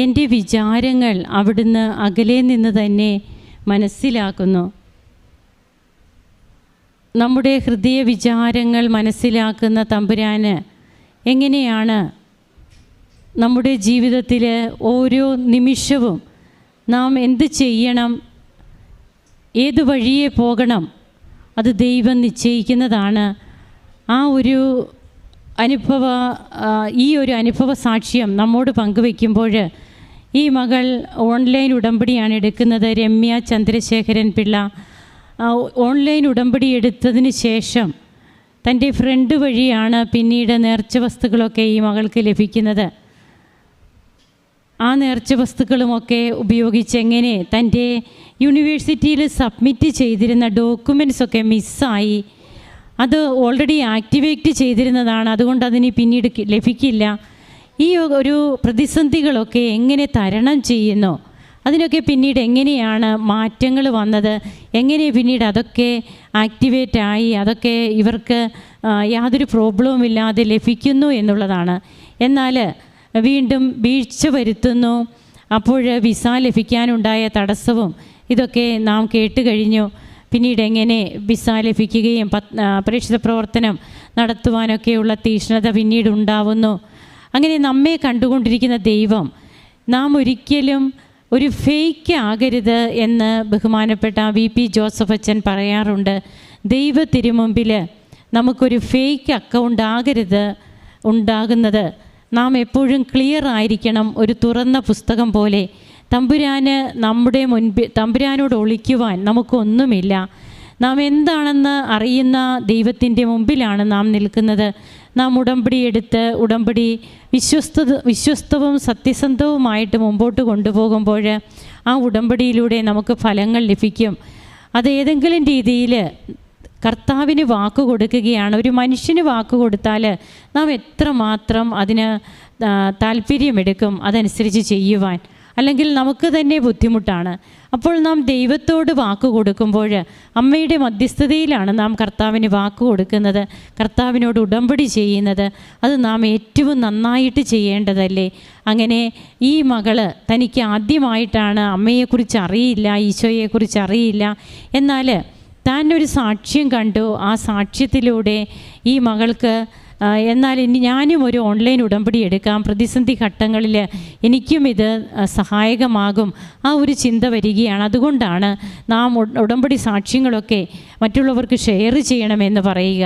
എൻ്റെ വിചാരങ്ങൾ അവിടുന്ന് അകലെ നിന്ന് തന്നെ മനസ്സിലാക്കുന്നു. നമ്മുടെ ഹൃദയ വിചാരങ്ങൾ മനസ്സിലാക്കുന്ന തമ്പുരാന് എങ്ങനെയാണ് നമ്മുടെ ജീവിതത്തിൽ ഓരോ നിമിഷവും നാം എന്ത് ചെയ്യണം, ഏത് വഴിയെ പോകണം, അത് ദൈവം നിശ്ചയിക്കുന്നതാണ്. ഈ ഒരു അനുഭവ സാക്ഷ്യം നമ്മോട് പങ്കുവയ്ക്കുമ്പോൾ ഈ മകൾ ഓൺലൈൻ ഉടമ്പടിയാണ് എടുക്കുന്നത്. രമ്യ ചന്ദ്രശേഖരൻ പിള്ള ഓൺലൈൻ ഉടമ്പടി എടുത്തതിന് ശേഷം തൻ്റെ ഫ്രണ്ട് വഴിയാണ് പിന്നീട് നേർച്ച വസ്തുക്കളൊക്കെ ഈ മകൾക്ക് ലഭിക്കുന്നത്. ആ നേർച്ച വസ്തുക്കളുമൊക്കെ ഉപയോഗിച്ച് എങ്ങനെ തൻ്റെ യൂണിവേഴ്സിറ്റിയിൽ സബ്മിറ്റ് ചെയ്തിരുന്ന ഡോക്യുമെൻറ്റ്സൊക്കെ മിസ്സായി. അത് ഓൾറെഡി ആക്ടിവേറ്റ് ചെയ്തിരുന്നതാണ്, അതുകൊണ്ട് അതിന് പിന്നീട് ലഭിക്കില്ല. ഈ ഒരു പ്രതിസന്ധികളൊക്കെ എങ്ങനെ തരണം ചെയ്യുന്നു, അതിനൊക്കെ പിന്നീട് എങ്ങനെയാണ് മാറ്റങ്ങൾ വന്നത്, എങ്ങനെ പിന്നീട് അതൊക്കെ ആക്ടിവേറ്റായി അതൊക്കെ ഇവർക്ക് യാതൊരു പ്രോബ്ലവും ഇല്ലാതെ ലഭിക്കുന്നു എന്നുള്ളതാണ്. എന്നാൽ വീണ്ടും വീഴ്ച വരുത്തുന്നു. അപ്പോൾ വിസ ലഭിക്കാനുണ്ടായ തടസ്സവും ഇതൊക്കെ നാം കേട്ട് കഴിഞ്ഞു. പിന്നീട് എങ്ങനെ വിസ ലഭിക്കുകയും പ്രേക്ഷിത പ്രവർത്തനം നടത്തുവാനൊക്കെയുള്ള തീക്ഷ്ണത പിന്നീട് ഉണ്ടാവുന്നു. അങ്ങനെ നമ്മെ കണ്ടുകൊണ്ടിരിക്കുന്ന ദൈവം നാം ഒരിക്കലും ഒരു ഫേക്ക് ആകരുത് എന്ന് ബഹുമാനപ്പെട്ട VP ജോസഫ് അച്ഛൻ പറയാറുണ്ട്. ദൈവ തിരുമുമ്പിൽ നമുക്കൊരു ഫേക്ക് അക്കൗണ്ട് ആകരുത്. ഉണ്ടാകുന്നത് നാം എപ്പോഴും ക്ലിയർ ആയിരിക്കണം, ഒരു തുറന്ന പുസ്തകം പോലെ. തമ്പുരാന് നമ്മുടെ മുൻപിൽ, തമ്പുരാനോട് ഒളിക്കുവാൻ നമുക്കൊന്നുമില്ല. നാം എന്താണെന്ന് അറിയുന്ന ദൈവത്തിൻ്റെ മുമ്പിലാണ് നാം നിൽക്കുന്നത്. നാം ഉടമ്പടി എടുത്ത് ഉടമ്പടി വിശ്വസ്തവും സത്യസന്ധവുമായിട്ട് മുമ്പോട്ട് കൊണ്ടുപോകുമ്പോൾ ആ ഉടമ്പടിയിലൂടെ നമുക്ക് ഫലങ്ങൾ ലഭിക്കും. അത് ഏതെങ്കിലും രീതിയിൽ കർത്താവിന് വാക്ക് കൊടുക്കുകയാണ്. ഒരു മനുഷ്യന് വാക്ക് കൊടുത്താൽ നാം എത്രമാത്രം അതിന് താല്പര്യമെടുക്കും അതനുസരിച്ച് ചെയ്യുവാൻ. അല്ലെങ്കിൽ നമുക്ക് തന്നെ ബുദ്ധിമുട്ടാണ്. അപ്പോൾ നാം ദൈവത്തോട് വാക്ക് കൊടുക്കുമ്പോൾ അമ്മയുടെ മധ്യസ്ഥതയിലാണ് നാം കർത്താവിന് വാക്ക് കൊടുക്കുന്നത്, കർത്താവിനോട് ഉടമ്പടി ചെയ്യുന്നത്. അത് നാം ഏറ്റവും നന്നായിട്ട് ചെയ്യേണ്ടതല്ലേ? അങ്ങനെ ഈ മകള് തനിക്ക് ആദ്യമായിട്ടാണ്, അമ്മയെക്കുറിച്ച് അറിയില്ല, ഈശോയെക്കുറിച്ച് അറിയില്ല, എന്നാൽ താൻ ഒരു സാക്ഷ്യം കണ്ടു. ആ സാക്ഷ്യത്തിലൂടെ ഈ മകൾക്ക് എന്നാൽ ഇനി ഞാനും ഒരു ഓൺലൈൻ ഉടമ്പടി എടുക്കാം, പ്രതിസന്ധി ഘട്ടങ്ങളിൽ എനിക്കും ഇത് സഹായകമാകും, ആ ഒരു ചിന്ത വരികയാണ്. അതുകൊണ്ടാണ് നാം ഉടമ്പടി സാക്ഷ്യങ്ങളൊക്കെ മറ്റുള്ളവർക്ക് ഷെയർ ചെയ്യണമെന്ന് പറയുക.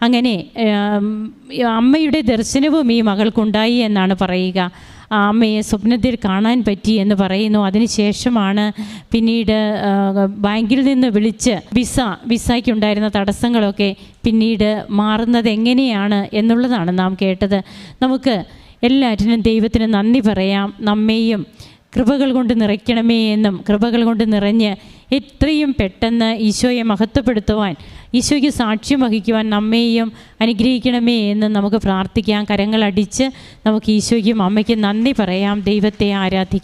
അങ്ങനെ അമ്മയുടെ ദർശനവും ഈ മകൾക്കുണ്ടായി എന്നാണ് പറയുക. ആ അമ്മയെ സ്വപ്നത്തിൽ കാണാൻ പറ്റി എന്ന് പറയുന്നു. അതിനുശേഷമാണ് പിന്നീട് ബാങ്കിൽ നിന്ന് വിളിച്ച് വിസയ്ക്കുണ്ടായിരുന്ന തടസ്സങ്ങളൊക്കെ പിന്നീട് മാറുന്നത് എങ്ങനെയാണ് എന്നുള്ളതാണ് നാം കേട്ടത്. നമുക്ക് എല്ലാറ്റിനും ദൈവത്തിന് നന്ദി പറയാം. നമ്മെയും കൃപകൾ കൊണ്ട് നിറയ്ക്കണമേ എന്നും, കൃപകൾ കൊണ്ട് നിറഞ്ഞ് എത്രയും പെട്ടെന്ന് ഈശോയെ മഹത്വപ്പെടുത്തുവാൻ, ഈശോയ്ക്ക് സാക്ഷ്യം വഹിക്കുവാൻ നമ്മെയും അനുഗ്രഹിക്കണമേ എന്ന് നമുക്ക് പ്രാർത്ഥിക്കാം. കരങ്ങളടിച്ച് നമുക്ക് ഈശോയ്ക്കും അമ്മയ്ക്കും നന്ദി പറയാം. ദൈവത്തെ ആരാധിക്കാം.